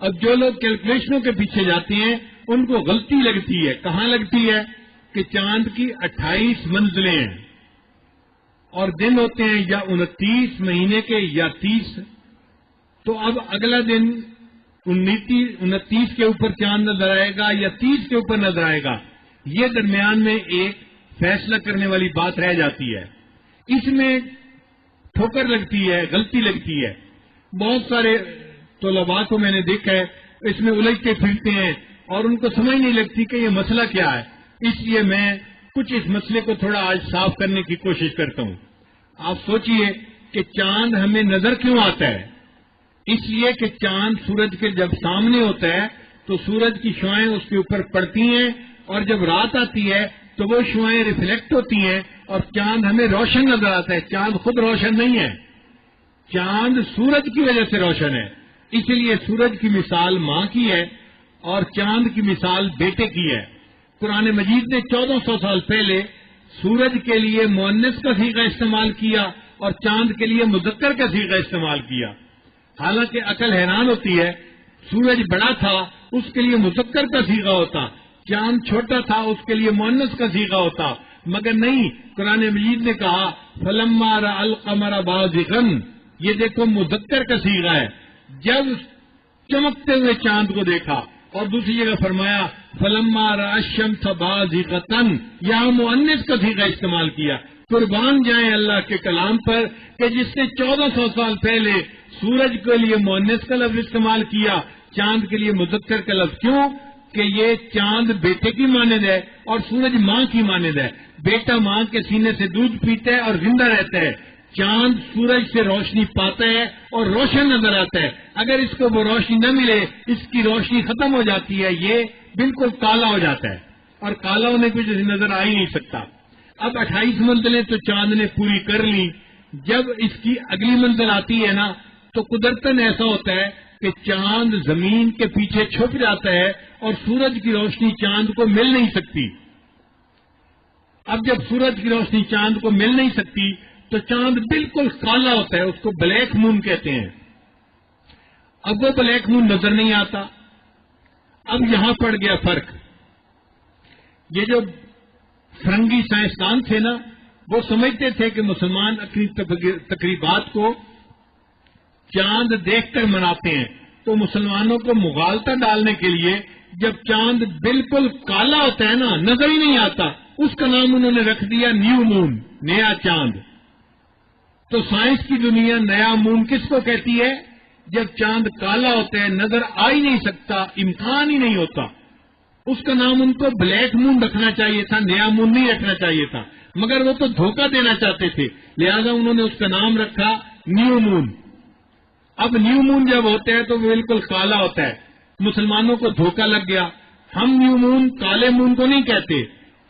اب جو لوگ کیلکولیشنوں کے پیچھے جاتے ہیں ان کو غلطی لگتی ہے. کہاں لگتی ہے؟ کہ چاند کی 28 منزلیں ہیں اور دن ہوتے ہیں یا 29 مہینے کے یا 30. تو اب اگلا دن 29 کے اوپر چاند نظر آئے گا یا 30 کے اوپر نظر آئے گا, یہ درمیان میں ایک فیصلہ کرنے والی بات رہ جاتی ہے. اس میں ٹھوکر لگتی ہے, غلطی لگتی ہے. بہت سارے طلباء کو میں نے دیکھا ہے اس میں الجھتے پھرتے ہیں اور ان کو سمجھ نہیں لگتی کہ یہ مسئلہ کیا ہے. اس لیے میں کچھ اس مسئلے کو تھوڑا آج صاف کرنے کی کوشش کرتا ہوں. آپ سوچئے کہ چاند ہمیں نظر کیوں آتا ہے؟ اس لیے کہ چاند سورج کے جب سامنے ہوتا ہے تو سورج کی شعاعیں اس کے اوپر پڑتی ہیں, اور جب رات آتی ہے تو وہ شعاعیں ریفلیکٹ ہوتی ہیں اور چاند ہمیں روشن نظر آتا ہے. چاند خود روشن نہیں ہے, چاند سورج کی وجہ سے روشن ہے. اس لیے سورج کی مثال ماں کی ہے اور چاند کی مثال بیٹے کی ہے. قرآن مجید نے 1400 سال پہلے سورج کے لیے مؤنث کا صیغہ استعمال کیا اور چاند کے لیے مذکر کا صیغہ استعمال کیا. حالانکہ عقل حیران ہوتی ہے, سورج بڑا تھا اس کے لیے مذکر کا صیغہ ہوتا, چاند چھوٹا تھا اس کے لیے مؤنث کا صیغہ ہوتا, مگر نہیں. قرآن مجید نے کہا فلما رأى القمر بازغا, یہ دیکھو مذکر کا صیغہ ہے, جب چمکتے ہوئے چاند کو دیکھا. اور دوسری جگہ فرمایا فلما رأى الشمس بازغة, یہاں مؤنث کا صیغہ استعمال کیا. قربان جائیں اللہ کے کلام پر کہ جس نے 1400 سال پہلے سورج کے لیے مؤنث کا لفظ استعمال کیا, چاند کے لیے مذکر کا لفظ. کیوں؟ کہ یہ چاند بیٹے کی مانند ہے اور سورج ماں کی مانند ہے. بیٹا ماں کے سینے سے دودھ پیتا ہے اور زندہ رہتا ہے. چاند سورج سے روشنی پاتا ہے اور روشن نظر آتا ہے. اگر اس کو وہ روشنی نہ ملے، اس کی روشنی ختم ہو جاتی ہے، یہ بالکل کالا ہو جاتا ہے اور کالا ہونے کی وجہ سے نظر آ ہی نہیں سکتا. اب 28 منزلیں تو چاند نے پوری کر لی. جب اس کی اگلی منزل آتی ہے نا تو قدرتاً ایسا ہوتا ہے کہ چاند زمین کے پیچھے چھپ جاتا ہے اور سورج کی روشنی چاند کو مل نہیں سکتی. اب جب سورج کی روشنی چاند کو مل نہیں سکتی تو چاند بالکل کالا ہوتا ہے، اس کو بلیک مون کہتے ہیں. اب وہ بلیک مون نظر نہیں آتا. اب یہاں پڑ گیا فرق. یہ جو فرنگی سائنسدان تھے نا، وہ سمجھتے تھے کہ مسلمان اپنی تقریبات کو چاند دیکھ کر مناتے ہیں. تو مسلمانوں کو مغالطہ ڈالنے کے لیے جب چاند بالکل کالا ہوتا ہے نا، نظر ہی نہیں آتا، اس کا نام انہوں نے رکھ دیا نیو مون، نیا چاند. تو سائنس کی دنیا نیا مون کس کو کہتی ہے؟ جب چاند کالا ہوتا ہے، نظر آ ہی نہیں سکتا، امکان ہی نہیں ہوتا. اس کا نام ان کو بلیک مون رکھنا چاہیے تھا، نیا مون نہیں رکھنا چاہیے تھا. مگر وہ تو دھوکہ دینا چاہتے تھے، لہذا انہوں نے اس کا نام رکھا نیو مون. اب نیو مون جب ہوتا ہے تو وہ بالکل کالا ہوتا ہے. مسلمانوں کو دھوکہ لگ گیا. ہم نیو مون کالے مون کو نہیں کہتے،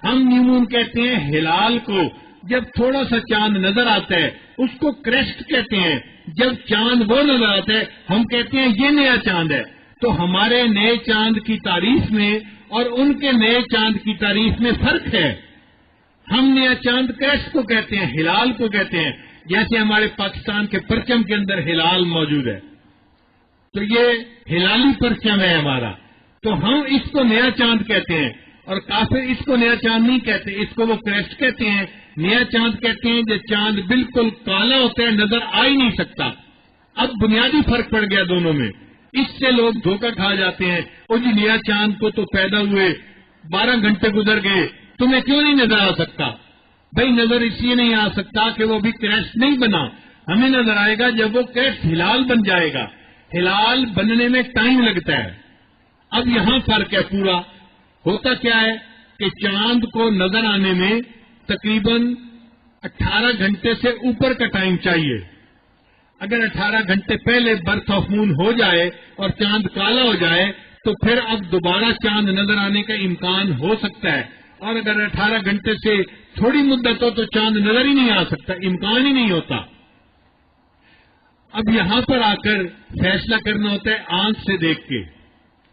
ہم نیو مون کہتے ہیں ہلال کو. جب تھوڑا سا چاند نظر آتا ہے اس کو کریسٹ کہتے ہیں. جب چاند وہ نظر آتا ہے ہم کہتے ہیں یہ نیا چاند ہے. تو ہمارے نئے چاند کی تعریف میں اور ان کے نئے چاند کی تعریف میں فرق ہے. ہم نیا چاند کریسٹ کو کہتے ہیں، ہلال کو کہتے ہیں. جیسے ہمارے پاکستان کے پرچم کے اندر ہلال موجود ہے، تو یہ ہلالی پرچم ہے ہمارا. تو ہم اس کو نیا چاند کہتے ہیں اور کافر اس کو نیا چاند نہیں کہتے، اس کو وہ کریسٹ کہتے ہیں. نیا چاند کہتے ہیں جو چاند بالکل کالا ہوتا ہے، نظر آ ہی نہیں سکتا. اب بنیادی فرق پڑ گیا دونوں میں. اس سے لوگ دھوکہ کھا جاتے ہیں. او جی نیا چاند کو تو پیدا ہوئے 12 گھنٹے گزر گئے، تمہیں کیوں نہیں نظر آ سکتا؟ بھائی نظر اس لیے نہیں آ سکتا کہ وہ ابھی کریسٹ نہیں بنا. ہمیں نظر آئے گا جب وہ کریسٹ ہلال بن جائے گا. ہلال بننے میں ٹائم لگتا ہے. اب یہاں فرق ہے پورا. ہوتا کیا ہے کہ چاند کو نظر آنے میں تقریباً 18 گھنٹے سے اوپر کا ٹائم چاہیے. اگر 18 گھنٹے پہلے برتھ آف مون ہو جائے اور چاند کالا ہو جائے تو پھر اب دوبارہ چاند نظر آنے کا امکان ہو سکتا ہے. اور اگر 18 گھنٹے سے تھوڑی مدت ہو تو چاند نظر ہی نہیں آ سکتا، امکان ہی نہیں ہوتا. اب یہاں پر آ کر فیصلہ کرنا ہوتا ہے آنکھ سے دیکھ کے.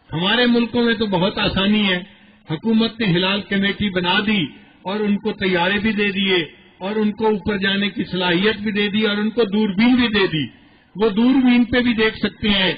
ہمارے ملکوں میں تو بہت آسانی ہے. حکومت نے ہلال کمیٹی بنا دی اور ان کو طیارے بھی دے دیے اور ان کو اوپر جانے کی صلاحیت بھی دے دی اور ان کو دوربین بھی دے دی. وہ دوربین پہ بھی دیکھ سکتے ہیں،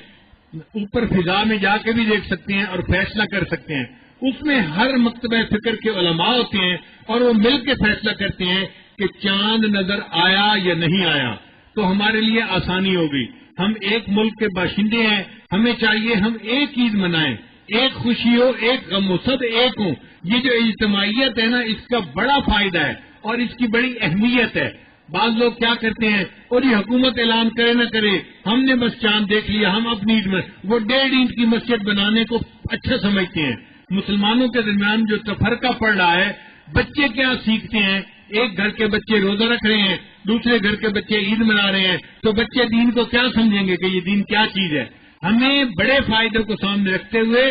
اوپر فضا میں جا کے بھی دیکھ سکتے ہیں اور فیصلہ کر سکتے ہیں. اس میں ہر مکتبہ فکر کے علماء ہوتے ہیں اور وہ مل کے فیصلہ کرتے ہیں کہ چاند نظر آیا یا نہیں آیا. تو ہمارے لیے آسانی ہو گئی. ہم ایک ملک کے باشندے ہیں، ہمیں چاہیے ہم ایک عید منائیں، ایک خوشی ہو ایک غم ہو، سب ایک ہوں. یہ جو اجتماعیت ہے نا، اس کا بڑا فائدہ ہے اور اس کی بڑی اہمیت ہے. بعض لوگ کیا کرتے ہیں، اور یہ حکومت اعلان کرے نہ کرے، ہم نے بس چاند دیکھ لیا، ہم اپنی عید میں وہ 1.5 اینٹ کی مسجد بنانے کو اچھا سمجھتے ہیں. مسلمانوں کے درمیان جو تفرقہ پڑ رہا ہے، بچے کیا سیکھتے ہیں؟ ایک گھر کے بچے روزہ رکھ رہے ہیں، دوسرے گھر کے بچے عید منا رہے ہیں، تو بچے دین کو کیا سمجھیں گے کہ یہ دین کیا چیز ہے؟ ہمیں بڑے فائدے کو سامنے رکھتے ہوئے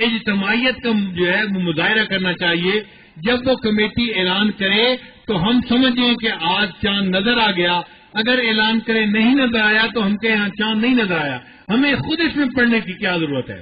اجتماعیت کا جو ہے وہ مظاہرہ کرنا چاہیے. جب وہ کمیٹی اعلان کرے تو ہم سمجھیں کہ آج چاند نظر آ گیا. اگر اعلان کرے نہیں نظر آیا تو ہم کہیں چاند نہیں نظر آیا. ہمیں خود اس میں پڑھنے کی کیا ضرورت ہے؟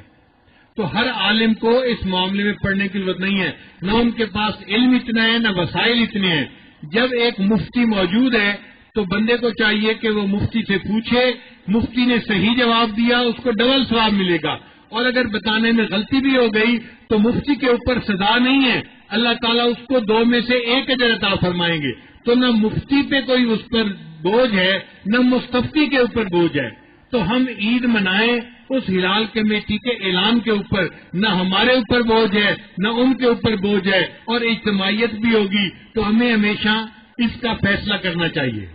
تو ہر عالم کو اس معاملے میں پڑھنے کی ضرورت نہیں ہے. نہ ان کے پاس علم اتنا ہے، نہ وسائل اتنے ہیں. جب ایک مفتی موجود ہے تو بندے کو چاہیے کہ وہ مفتی سے پوچھے. مفتی نے صحیح جواب دیا، اس کو ڈبل ثواب ملے گا. اور اگر بتانے میں غلطی بھی ہو گئی تو مفتی کے اوپر سزا نہیں ہے، اللہ تعالیٰ اس کو 2 میں سے 1 اجر عطا فرمائیں گے. تو نہ مفتی پہ کوئی اس پر بوجھ ہے، نہ مستفتی کے اوپر بوجھ ہے. تو ہم عید منائیں اس ہلال کمیٹی کے اعلان کے اوپر. نہ ہمارے اوپر بوجھ ہے، نہ ان کے اوپر بوجھ ہے، اور اجتماعیت بھی ہوگی. تو ہمیں ہمیشہ اس کا فیصلہ کرنا چاہیے.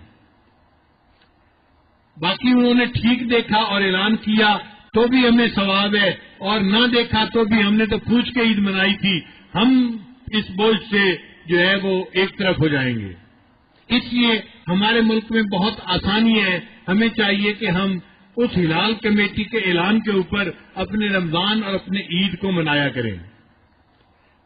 باقی انہوں نے ٹھیک دیکھا اور اعلان کیا تو بھی ہمیں ثواب ہے، اور نہ دیکھا تو بھی ہم نے تو پوچھ کے عید منائی تھی، ہم اس بوجھ سے جو ہے وہ ایک طرف ہو جائیں گے۔ اس لیے ہمارے ملک میں بہت آسانی ہے، ہمیں چاہیے کہ ہم اس ہلال کمیٹی کے اعلان کے اوپر اپنے رمضان اور اپنے عید کو منایا کریں۔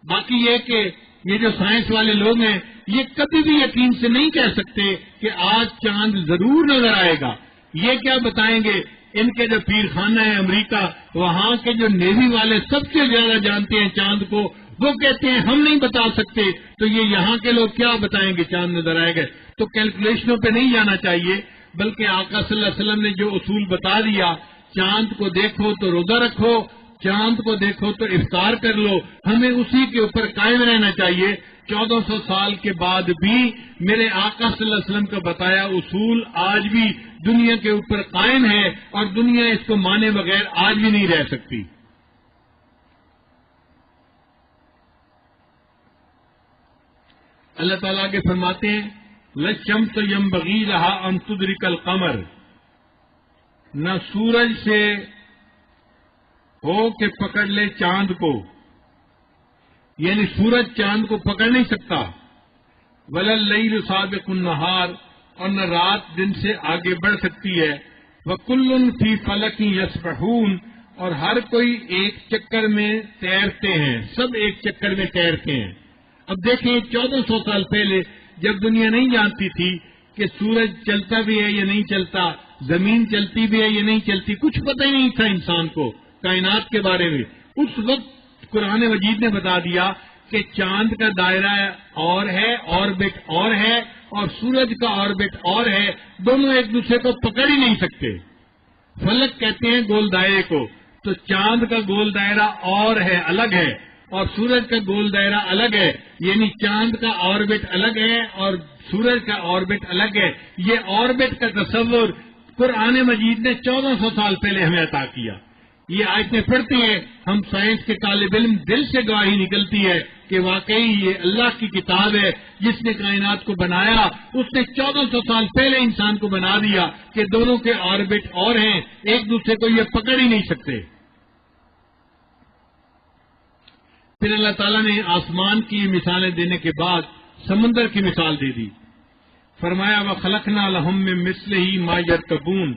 باقی یہ کہ یہ جو سائنس والے لوگ ہیں یہ کبھی بھی یقین سے نہیں کہہ سکتے کہ آج چاند ضرور نظر آئے گا۔ یہ کیا بتائیں گے؟ ان کے جو پیر خانہ ہے امریکہ، وہاں کے جو نیوی والے سب سے زیادہ جانتے ہیں چاند کو، وہ کہتے ہیں ہم نہیں بتا سکتے، تو یہ یہاں کے لوگ کیا بتائیں گے چاند نظر آئے گا؟ تو کیلکولیشنوں پہ نہیں جانا چاہیے، بلکہ آقا صلی اللہ علیہ وسلم نے جو اصول بتا دیا، چاند کو دیکھو تو روزہ رکھو، چاند کو دیکھو تو افطار کر لو، ہمیں اسی کے اوپر قائم رہنا چاہیے۔ 1400 سال کے بعد بھی میرے آقا صلی اللہ علیہ وسلم کا بتایا اصول آج بھی دنیا کے اوپر قائم ہے، اور دنیا اس کو مانے بغیر آج بھی نہیں رہ سکتی۔ اللہ تعالیٰ کے فرماتے ہیں لَلشَّمْسُ يَنبَغِي لَهَا أَن تُدْرِكَ الْقَمَرَ، نہ سورج سے ہو کہ پکڑ لے چاند کو، یعنی سورج چاند کو پکڑ نہیں سکتا۔ وَلَا اللَّيْلُ سَابِقُ النَّهَارِ، اور نہ رات دن سے آگے بڑھ سکتی ہے۔ وَكُلٌّ فِي فَلَكٍ يَسْبَحُونَ، اور ہر کوئی ایک چکر میں تیرتے ہیں، سب ایک چکر میں تیرتے ہیں۔ اب دیکھیں 1400 سال پہلے جب دنیا نہیں جانتی تھی کہ سورج چلتا بھی ہے یا نہیں چلتا، زمین چلتی بھی ہے یا نہیں چلتی، کچھ پتہ ہی نہیں تھا انسان کو کائنات کے بارے میں، اس وقت قرآن مجید نے بتا دیا کہ چاند کا دائرہ اور ہے، آربٹ اور ہے، اور سورج کا آربٹ اور ہے، دونوں ایک دوسرے کو پکڑ ہی نہیں سکتے۔ فلک کہتے ہیں گول دائرے کو، تو چاند کا گول دائرہ اور ہے، الگ ہے، اور سورج کا گول دائرہ الگ ہے، یعنی چاند کا آربٹ الگ ہے اور سورج کا آربٹ الگ ہے۔ یہ آربٹ کا تصور قرآن مجید نے 1400 سال پہلے ہمیں عطا کیا۔ یہ آیتیں پڑھتے ہیں ہم سائنس کے طالب علم، دل سے گواہی نکلتی ہے کہ واقعی یہ اللہ کی کتاب ہے، جس نے کائنات کو بنایا اس نے 1400 سال پہلے انسان کو بنا دیا کہ دونوں کے آربٹ اور ہیں، ایک دوسرے کو یہ پکڑ ہی نہیں سکتے۔ پھر اللہ تعالیٰ نے آسمان کی مثالیں دینے کے بعد سمندر کی مثال دے دی، فرمایا وَخَلَقْنَا لَهُم مِّن مِّثْلِهِ مَا يَرْكَبُونَ،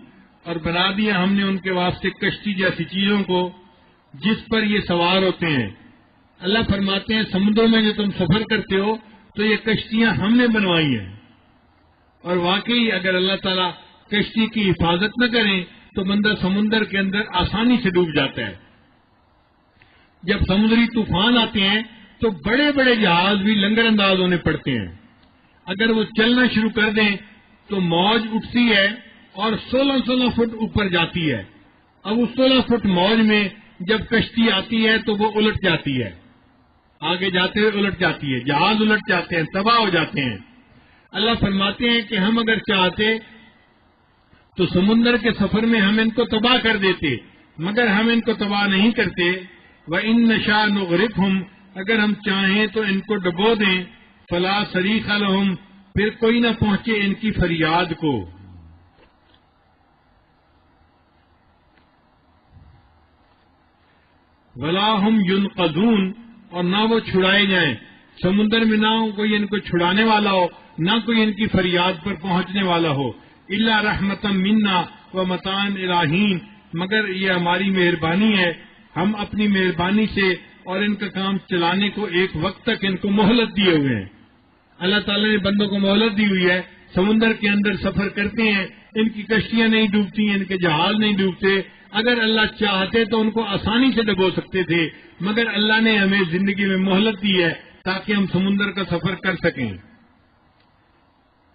اور بنا دیا ہم نے ان کے واسطے کشتی جیسی چیزوں کو جس پر یہ سوار ہوتے ہیں۔ اللہ فرماتے ہیں سمندروں میں جو تم سفر کرتے ہو تو یہ کشتیاں ہم نے بنوائی ہیں، اور واقعی اگر اللہ تعالیٰ کشتی کی حفاظت نہ کریں تو بندہ سمندر کے اندر آسانی سے ڈوب جاتا ہے۔ جب سمندری طوفان آتے ہیں تو بڑے بڑے جہاز بھی لنگر انداز ہونے پڑتے ہیں، اگر وہ چلنا شروع کر دیں تو موج اٹھتی ہے اور 16 فٹ اوپر جاتی ہے۔ اب اس 16 فٹ موج میں جب کشتی آتی ہے تو وہ الٹ جاتی ہے، آگے جاتے ہوئے الٹ جاتی ہے، جہاز الٹ جاتے ہیں، تباہ ہو جاتے ہیں۔ اللہ فرماتے ہیں کہ ہم اگر چاہتے تو سمندر کے سفر میں ہم ان کو تباہ کر دیتے، مگر ہم ان کو تباہ نہیں کرتے۔ وَإِن نَّشَاءْ نُغْرِقْهُمْ، اگر ہم چاہیں تو ان کو ڈبو دیں، فَلَا صَرِيخَ لَهُمْ، پھر کوئی نہ پہنچے ان کی فریاد کو۔ وَلَا هُمْ يُنْقَذُونَ، اور نہ وہ چھڑائے جائیں، سمندر میں نہ کوئی ان کو چھڑانے والا ہو، نہ کوئی ان کی فریاد پر پہنچنے والا ہو۔ إِلَّا رَحْمَةً مِنَّا وَمَتَاعًا إِلَىٰ حِينٍ، مگر یہ ہماری مہربانی ہے، ہم اپنی مہربانی سے اور ان کا کام چلانے کو ایک وقت تک ان کو مہلت دیے ہوئے ہیں۔ اللہ تعالیٰ نے بندوں کو مہلت دی ہوئی ہے، سمندر کے اندر سفر کرتے ہیں، ان کی کشتیاں نہیں ڈوبتی ہیں، ان کے جہاز نہیں ڈوبتے۔ اگر اللہ چاہتے تو ان کو آسانی سے ڈبو سکتے تھے، مگر اللہ نے ہمیں زندگی میں مہلت دی ہے تاکہ ہم سمندر کا سفر کر سکیں۔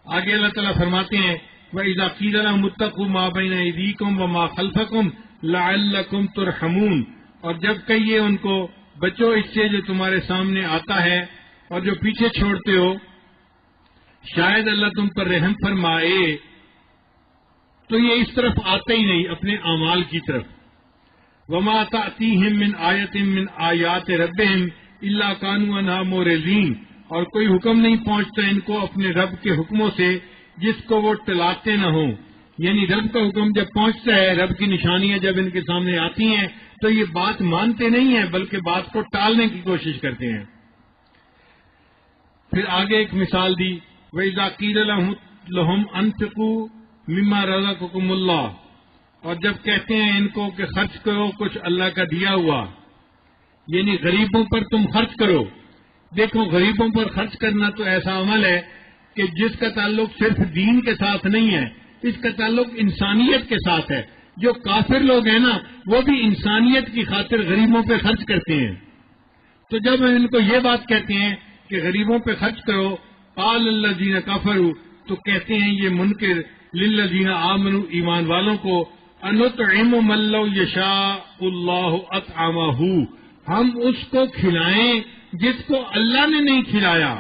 آگے اللہ تعالیٰ فرماتے ہیں وَإِذَا قِيلَ لَهُمُ اتَّقُوا مَا بَيْنَ أَيْدِيكُمْ وَمَا خَلْفَكُمْ لَعَلَّكُمْ تُرْحَمُونَ، اور جب کہیے ان کو بچو اس سے جو تمہارے سامنے آتا ہے اور جو پیچھے چھوڑتے ہو، شاید اللہ تم پر رحم فرمائے، تو یہ اس طرف آتے ہی نہیں، اپنے اعمال کی طرف۔ وَمَا تَأْتِيهِم مِّنْ آيَةٍ مِّنْ آيَاتِ رَبِّهِمْ إِلَّا كَانُوا عَنْهَا مُعْرِضِينَ، اور کوئی حکم نہیں پہنچتا ان کو اپنے رب کے حکموں سے جس کو وہ ٹلاتے نہ ہوں۔ یعنی رب کا حکم جب پہنچتا ہے، رب کی نشانیاں جب ان کے سامنے آتی ہیں تو یہ بات مانتے نہیں ہیں بلکہ بات کو ٹالنے کی کوشش کرتے ہیں۔ پھر آگے ایک مثال دی، وَإِذَا قِيلَ لَهُمْ أَنفِقُوا مِمَّا رَزَقَكُمُ اللَّهُ، اور جب کہتے ہیں ان کو کہ خرچ کرو کچھ اللہ کا دیا ہوا، یعنی غریبوں پر تم خرچ کرو۔ دیکھو غریبوں پر خرچ کرنا تو ایسا عمل ہے کہ جس کا تعلق صرف دین کے ساتھ نہیں ہے، اس کا تعلق انسانیت کے ساتھ ہے۔ جو کافر لوگ ہیں نا وہ بھی انسانیت کی خاطر غریبوں پہ خرچ کرتے ہیں۔ تو جب ہم ان کو یہ بات کہتے ہیں کہ غریبوں پہ خرچ کرو، قال الذین کفروا، تو کہتے ہیں یہ منکر للذین آمنوا، ایمان والوں کو، انطعم من لو یشاء اللہ اطعمہ، ہم اس کو کھلائیں جس کو اللہ نے نہیں کھلایا۔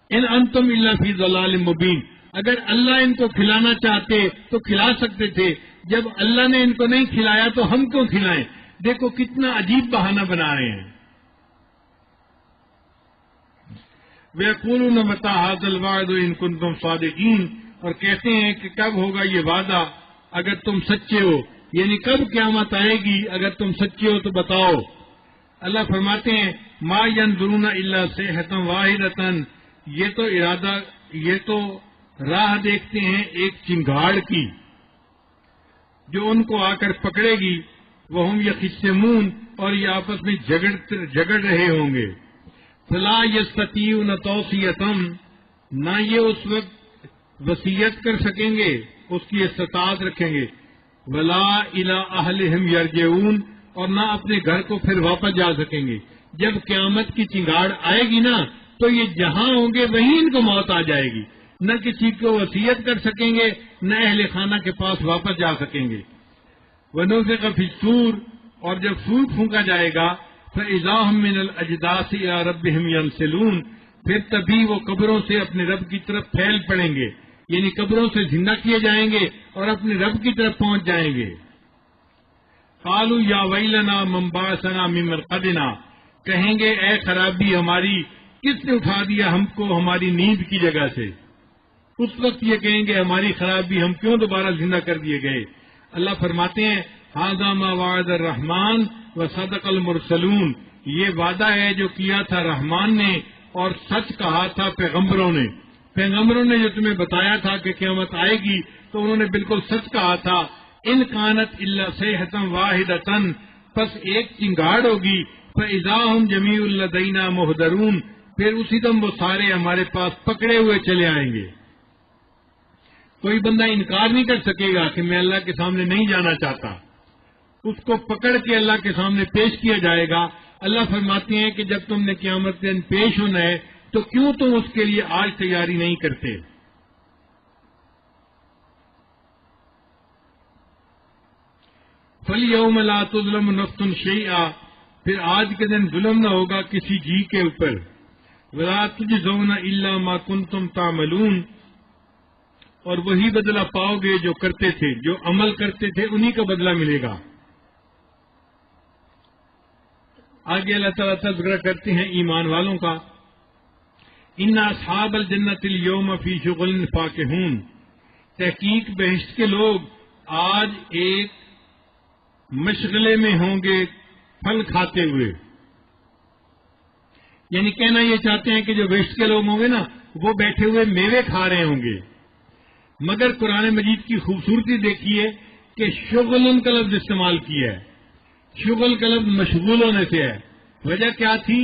ان انتم الا فی ضلال مبین، اگر اللہ ان کو کھلانا چاہتے تو کھلا سکتے تھے، جب اللہ نے ان کو نہیں کھلایا تو ہم کیوں کھلائیں؟ دیکھو کتنا عجیب بہانہ بنا رہے ہیں۔ وَيَقُولُونَ مَتَىٰ هَٰذَا الْوَعْدُ إِن كُنتُمْ صَادِقِينَ، اور کہتے ہیں کہ کب ہوگا یہ وعدہ اگر تم سچے ہو، یعنی کب قیامت آئے گی اگر تم سچے ہو تو بتاؤ۔ اللہ فرماتے ہیں مَا يَنظُرُونَ إِلَّا صَيْحَةً وَاحِدَةً، یہ تو راہ دیکھتے ہیں ایک چنگاڑ کی جو ان کو آ کر پکڑے گی، وَهُمْ يَخِصِّمُونَ، اور یہ آپس میں جگڑ رہے ہوں گے۔ فَلَا يَسْتَطِيعُونَ تَوْصِيَةً، نہ یہ اس وقت وصیت کر سکیں گے، اس کی استطاعت رکھیں گے، وَلَا إِلَىٰ أَهْلِهِمْ يَرْجِعُونَ، اور نہ اپنے گھر کو پھر واپس جا سکیں گے۔ جب قیامت کی چنگاڑ آئے گی نا تو یہ جہاں ہوں گے وہیں ان کو موت آ جائے گی، نہ کسی کو وصیت کر سکیں گے، نہ اہل خانہ کے پاس واپس جا سکیں گے۔ وَنُفِخَ فِي الصُّورِ، اور جب سور پھونکا جائے گا، فَإِذَا هُم مِّنَ الْأَجْدَاثِ إِلَىٰ رَبِّهِمْ يَنسِلُونَ، پھر تبھی وہ قبروں سے اپنے رب کی طرف پھیل پڑیں گے، یعنی قبروں سے زندہ کیے جائیں گے اور اپنے رب کی طرف پہنچ جائیں گے۔ قَالُوا يَا وَيْلَنَا مَن بَعَثَنَا مِن مَرْقَدِنَا، کہیں گے اے خرابی ہماری، کس نے اٹھا دیا ہم کو ہماری نیند کی جگہ سے؟ اس وقت یہ کہیں گے ہماری خرابی، ہم کیوں دوبارہ زندہ کر دیے گئے؟ اللہ فرماتے ہیں ھذا ما وعد الرحمن وصدق المرسلون، یہ وعدہ ہے جو کیا تھا رحمان نے اور سچ کہا تھا پیغمبروں نے۔ پیغمبروں نے جو تمہیں بتایا تھا کہ قیامت آئے گی تو انہوں نے بالکل سچ کہا تھا۔ ان کانت الا صیحۃ واحدۃ، پس ایک چنگاڑ ہوگی، فاذا ہم جمیع لدینا محضرون، پھر اسی دم وہ سارے ہمارے پاس پکڑے ہوئے چلے آئیں گے۔ کوئی بندہ انکار نہیں کر سکے گا کہ میں اللہ کے سامنے نہیں جانا چاہتا، اس کو پکڑ کے اللہ کے سامنے پیش کیا جائے گا۔ اللہ فرماتے ہیں کہ جب تم نے قیامت کے دن پیش ہونا ہے تو کیوں تم اس کے لیے آج تیاری نہیں کرتے؟ فَالْيَوْمَ لَا تُظْلَمُ نَفْسٌ شَيْئًا، پھر آج کے دن ظلم نہ ہوگا کسی جی کے اوپر۔ وَلَا تُجْزَوْنَ إِلَّا مَا كُنتُمْ تَعْمَلُونَ، اور وہی بدلہ پاؤ گے جو کرتے تھے، جو عمل کرتے تھے انہی کا بدلہ ملے گا۔ آگے اللہ تعالیٰ تذکرہ کرتے ہیں ایمان والوں کا، ان اصحاب الجنت اليوم فی شغل فاکہون، تحقیق بہشت کے لوگ آج ایک مشغلے میں ہوں گے پھل کھاتے ہوئے۔ یعنی کہنا یہ چاہتے ہیں کہ جو بہشت کے لوگ ہوں گے نا وہ بیٹھے ہوئے میوے کھا رہے ہوں گے۔ مگر قرآن مجید کی خوبصورتی دیکھیے کہ شغل کا لفظ استعمال کیا ہے۔ شغل کا لفظ مشغول ہونے سے ہے۔ وجہ کیا تھی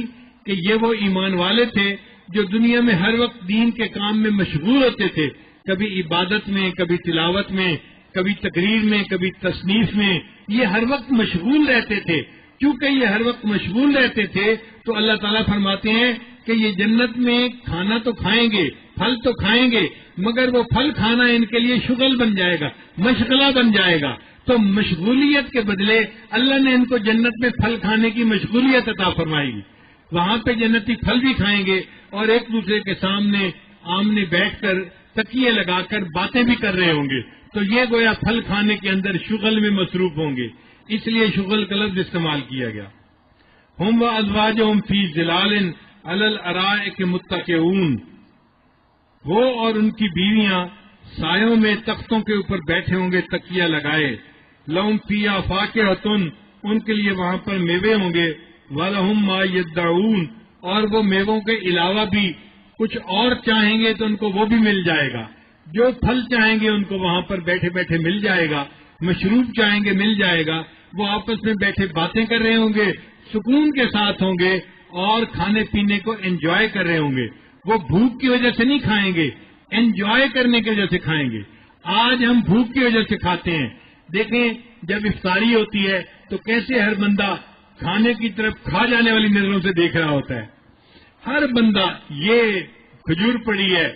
کہ یہ وہ ایمان والے تھے جو دنیا میں ہر وقت دین کے کام میں مشغول ہوتے تھے، کبھی عبادت میں، کبھی تلاوت میں، کبھی تقریر میں، کبھی تصنیف میں، یہ ہر وقت مشغول رہتے تھے۔ کیونکہ یہ ہر وقت مشغول رہتے تھے تو اللہ تعالیٰ فرماتے ہیں کہ یہ جنت میں کھانا تو کھائیں گے، پھل تو کھائیں گے، مگر وہ پھل کھانا ان کے لیے شغل بن جائے گا، مشغلہ بن جائے گا۔ تو مشغولیت کے بدلے اللہ نے ان کو جنت میں پھل کھانے کی مشغولیت عطا فرمائی گی۔ وہاں پہ جنتی پھل بھی کھائیں گے اور ایک دوسرے کے سامنے آمنے بیٹھ کر تکیے لگا کر باتیں بھی کر رہے ہوں گے۔ تو یہ گویا پھل کھانے کے اندر شغل میں مصروف ہوں گے، اس لیے شغل کا لفظ استعمال کیا گیا۔ ہم وازواجہم فی ظلال علی الارائک متکئون، وہ اور ان کی بیویاں سایوں میں تختوں کے اوپر بیٹھے ہوں گے تکیہ لگائے، لہم فیہا فاکہۃ، ان کے لیے وہاں پر میوے ہوں گے، وَلَهُم مَّا يَدَّعُونَ، اور وہ میووں کے علاوہ بھی کچھ اور چاہیں گے تو ان کو وہ بھی مل جائے گا، جو پھل چاہیں گے ان کو وہاں پر بیٹھے بیٹھے مل جائے گا، مشروب چاہیں گے مل جائے گا، وہ آپس میں بیٹھے باتیں کر رہے ہوں گے، سکون کے ساتھ ہوں گے اور کھانے پینے کو انجوائے کر رہے ہوں گے۔ وہ بھوک کی وجہ سے نہیں کھائیں گے، انجوائے کرنے کی وجہ سے کھائیں گے۔ آج ہم بھوک کی وجہ سے کھاتے ہیں۔ دیکھیں جب افطاری ہوتی ہے تو کیسے ہر بندہ کھانے کی طرف کھا جانے والی نظروں سے دیکھ رہا ہوتا ہے۔ ہر بندہ یہ کھجور پڑی ہے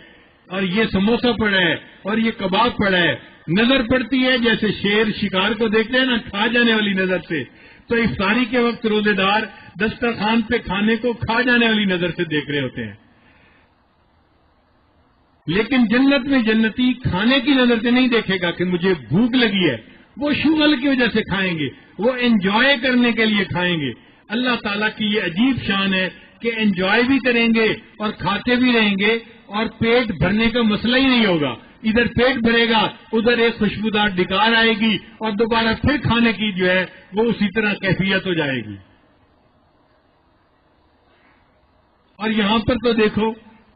اور یہ سموسہ پڑا ہے اور یہ کباب پڑا ہے، نظر پڑتی ہے جیسے شیر شکار کو دیکھتے ہیں نا، کھا جانے والی نظر سے۔ تو افطاری کے وقت روزے دار دسترخوان پہ کھانے کو کھا جانے والی نظر سے دیکھ رہے ہوتے ہیں، لیکن جنت میں جنتی کھانے کی نظر سے نہیں دیکھے گا کہ مجھے بھوک لگی ہے، وہ شغل کی وجہ سے کھائیں گے، وہ انجوائے کرنے کے لیے کھائیں گے۔ اللہ تعالیٰ کی یہ عجیب شان ہے کہ انجوائے بھی کریں گے اور کھاتے بھی رہیں گے اور پیٹ بھرنے کا مسئلہ ہی نہیں ہوگا۔ ادھر پیٹ بھرے گا، ادھر ایک خوشبودار ڈکار آئے گی اور دوبارہ پھر کھانے کی جو ہے وہ اسی طرح کیفیت ہو جائے گی۔ اور یہاں پر تو دیکھو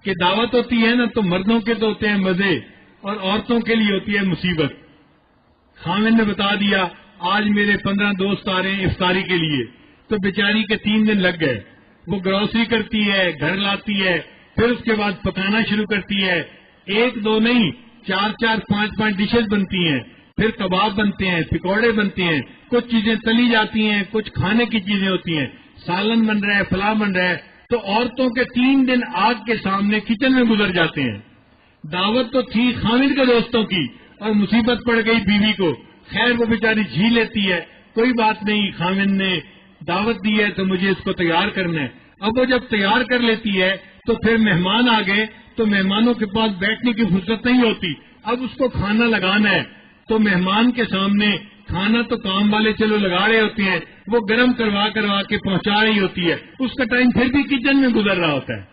کہ دعوت ہوتی ہے نا تو مردوں کے تو ہوتے ہیں مزے اور عورتوں کے لیے ہوتی ہے مصیبت۔ خامن نے بتا دیا آج میرے 15 دوست آ رہے ہیں افطاری کے لیے، تو بیچاری کے 3 دن لگ گئے۔ وہ گروسری کرتی ہے، گھر لاتی ہے، پھر اس کے بعد پکانا شروع کرتی ہے، 1 2 نہیں 4 4 5 5 ڈشز بنتی ہیں، پھر کباب بنتے ہیں، پکوڑے بنتے ہیں، کچھ چیزیں تلی جاتی ہیں، کچھ کھانے کی چیزیں ہوتی ہیں، سالن بن رہا ہے، فلاں بن رہا ہے، تو عورتوں کے 3 دن آگ کے سامنے کچن میں گزر جاتے ہیں۔ دعوت تو تھی خامد کے دوستوں کی اور مصیبت پڑ گئی بیوی کو، خیر وہ بیچاری جھی لیتی ہے، کوئی بات نہیں، خامد نے دعوت دی ہے تو مجھے اس کو تیار کرنا ہے۔ اب وہ جب تیار کر لیتی ہے تو پھر مہمان آ گئے تو مہمانوں کے پاس بیٹھنے کی فرصت نہیں ہوتی، اب اس کو کھانا لگانا ہے، تو مہمان کے سامنے کھانا تو کام والے چلو لگا رہے ہوتے ہیں، وہ گرم کروا کے پہنچا رہی ہوتی ہے، اس کا ٹائم پھر بھی کچن میں گزر رہا ہوتا ہے۔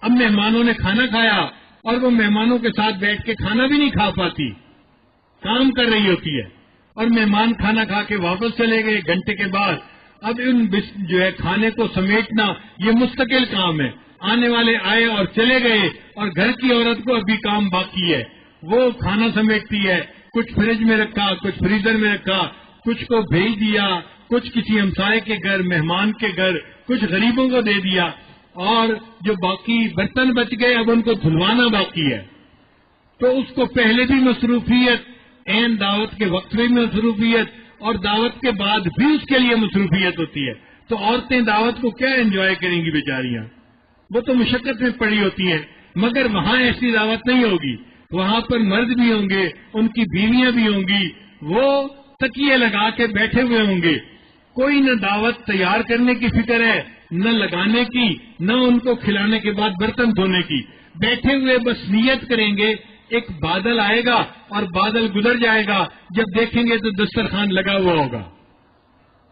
اب مہمانوں نے کھانا کھایا اور وہ مہمانوں کے ساتھ بیٹھ کے کھانا بھی نہیں کھا پاتی، کام کر رہی ہوتی ہے، اور مہمان کھانا کھا کے واپس چلے گئے گھنٹے کے بعد۔ اب ان جو ہے کھانے کو سمیٹنا یہ مستقل کام ہے، آنے والے آئے اور چلے گئے اور گھر کی عورت کو ابھی کام باقی ہے، وہ کھانا سمیٹتی ہے، کچھ فریج میں رکھا، کچھ فریزر میں رکھا، کچھ کو بھیج دیا، کچھ کسی ہمسائے کے گھر، مہمان کے گھر، کچھ غریبوں کو دے دیا، اور جو باقی برتن بچ گئے اب ان کو دھلوانا باقی ہے۔ تو اس کو پہلے بھی مصروفیت، عین دعوت کے وقت میں بھی مصروفیت، اور دعوت کے بعد بھی اس کے لیے مصروفیت ہوتی ہے۔ تو عورتیں دعوت کو کیا انجوائے کریں گی بیچاریاں، وہ تو مشقت میں پڑی ہوتی ہیں، مگر وہاں ایسی دعوت نہیں ہوگی، وہاں پر مرد بھی ہوں گے، ان کی بیویاں بھی ہوں گی، وہ تکیے لگا کے بیٹھے ہوئے ہوں گے، کوئی نہ دعوت تیار کرنے کی فکر ہے، نہ لگانے کی، نہ ان کو کھلانے کے بعد برتن دھونے کی، بیٹھے ہوئے بس نیت کریں گے، ایک بادل آئے گا اور بادل گزر جائے گا، جب دیکھیں گے تو دسترخوان لگا ہوا ہوگا،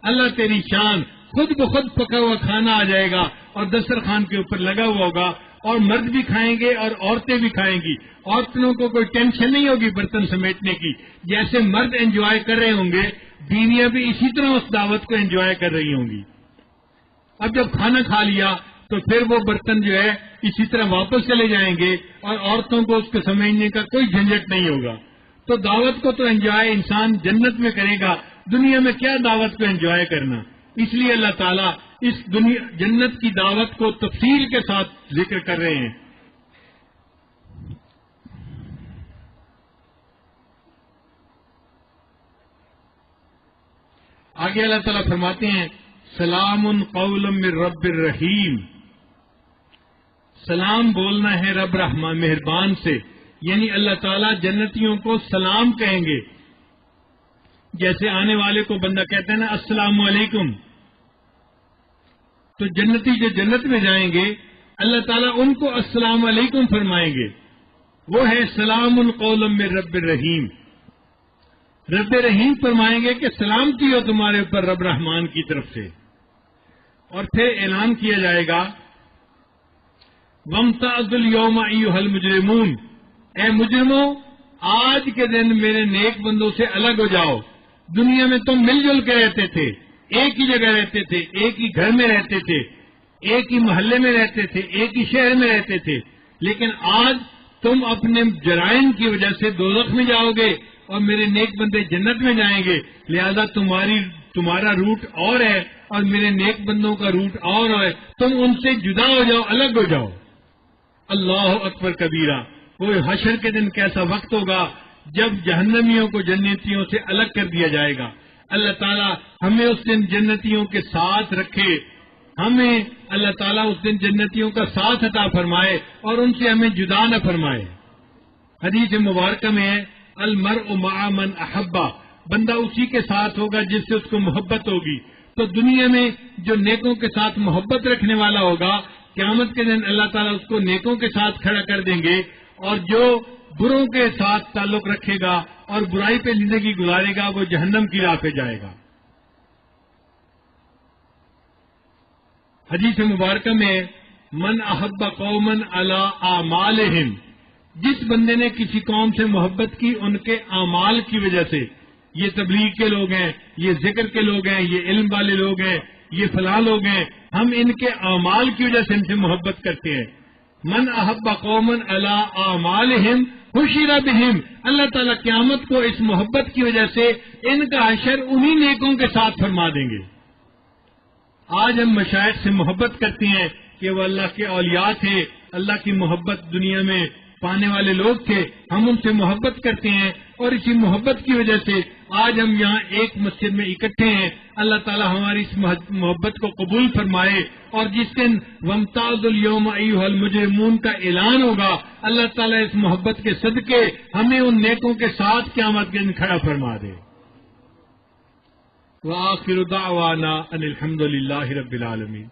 اللہ تیری شان، خود بخود پکا ہوا کھانا آ جائے گا اور دسترخوان کے اوپر لگا ہوا ہوگا، اور مرد بھی کھائیں گے اور عورتیں بھی کھائیں گی، عورتوں کو کوئی ٹینشن نہیں ہوگی برتن سمیٹنے کی، جیسے مرد انجوائے کر رہے ہوں گے بیویاں بھی اسی طرح اس دعوت کو انجوائے کر رہی ہوں گی۔ اب جب کھانا کھا لیا تو پھر وہ برتن جو ہے اسی طرح واپس چلے جائیں گے اور عورتوں کو اس کو سمجھنے کا کوئی جھنجٹ نہیں ہوگا۔ تو دعوت کو تو انجوائے انسان جنت میں کرے گا، دنیا میں کیا دعوت کو انجوائے کرنا۔ اس لیے اللہ تعالیٰ اس جنت کی دعوت کو تفصیل کے ساتھ ذکر کر رہے ہیں۔ آگے اللہ تعالیٰ فرماتے ہیں سلام قول من رب الرحیم، سلام بولنا ہے رب رحمان مہربان سے، یعنی اللہ تعالیٰ جنتیوں کو سلام کہیں گے، جیسے آنے والے کو بندہ کہتا ہے نا السلام علیکم، تو جنتی جو جنت میں جائیں گے اللہ تعالیٰ ان کو السلام علیکم فرمائیں گے، وہ ہے سلام قول من رب الرحیم۔ رب رحیم فرمائیں گے کہ سلامتی ہو تمہارے اوپر رب رحمان کی طرف سے، اور پھر اعلان کیا جائے گا وَامْتَازُوا الْيَوْمَ أَيُّهَا الْمُجْرِمُونَ، اے مجرموں آج کے دن میرے نیک بندوں سے الگ ہو جاؤ. دنیا میں تم مل جل کے رہتے تھے، ایک ہی جگہ رہتے تھے، ایک ہی گھر میں رہتے تھے، ایک ہی محلے میں رہتے تھے، ایک ہی شہر میں رہتے تھے، لیکن آج تم اپنے جرائم کی وجہ سے دوزخ میں جاؤ گے اور میرے نیک بندے جنت میں جائیں گے. لہذا تمہارا روٹ اور ہے اور میرے نیک بندوں کا روٹ اور ہے. تم ان سے جدا ہو جاؤ، الگ ہو جاؤ. اللہ اکبر کبیرہ. وہ حشر کے دن کیسا وقت ہوگا جب جہنمیوں کو جنتیوں سے الگ کر دیا جائے گا. اللہ تعالیٰ ہمیں اس دن جنتیوں کے ساتھ رکھے، ہمیں اللہ تعالیٰ اس دن جنتیوں کا ساتھ عطا فرمائے اور ان سے ہمیں جدا نہ فرمائے. حدیث مبارکہ میں ہے المرء مع من احبا، بندہ اسی کے ساتھ ہوگا جس سے اس کو محبت ہوگی. تو دنیا میں جو نیکوں کے ساتھ محبت رکھنے والا ہوگا، قیامت کے دن اللہ تعالیٰ اس کو نیکوں کے ساتھ کھڑا کر دیں گے، اور جو بروں کے ساتھ تعلق رکھے گا اور برائی پہ زندگی گزارے گا وہ جہنم کی راہ پہ جائے گا. حدیث مبارکہ میں من احب قوما علی اعمالہم، جس بندے نے کسی قوم سے محبت کی ان کے اعمال کی وجہ سے، یہ تبلیغ کے لوگ ہیں، یہ ذکر کے لوگ ہیں، یہ علم والے لوگ ہیں، یہ فلاں لوگ ہیں، ہم ان کے اعمال کی وجہ سے ان سے محبت کرتے ہیں. من احب قوما علی اعمالہم حشر بہم، اللہ تعالیٰ قیامت کو اس محبت کی وجہ سے ان کا حشر انہی نیکوں کے ساتھ فرما دیں گے. آج ہم مشائخ سے محبت کرتے ہیں کہ وہ اللہ کے اولیاء تھے، اللہ کی محبت دنیا میں پانے والے لوگ تھے، ہم ان سے محبت کرتے ہیں اور اسی محبت کی وجہ سے آج ہم یہاں ایک مسجد میں اکٹھے ہیں. اللہ تعالیٰ ہماری اس محبت کو قبول فرمائے، اور جس دن وامتازوا اليوم ایھا المجرمون کا اعلان ہوگا، اللہ تعالیٰ اس محبت کے صدقے ہمیں ان نیکوں کے ساتھ قیامت کے دن کھڑا فرما دے. وآخر دعوانا ان الحمد للہ رب العالمین.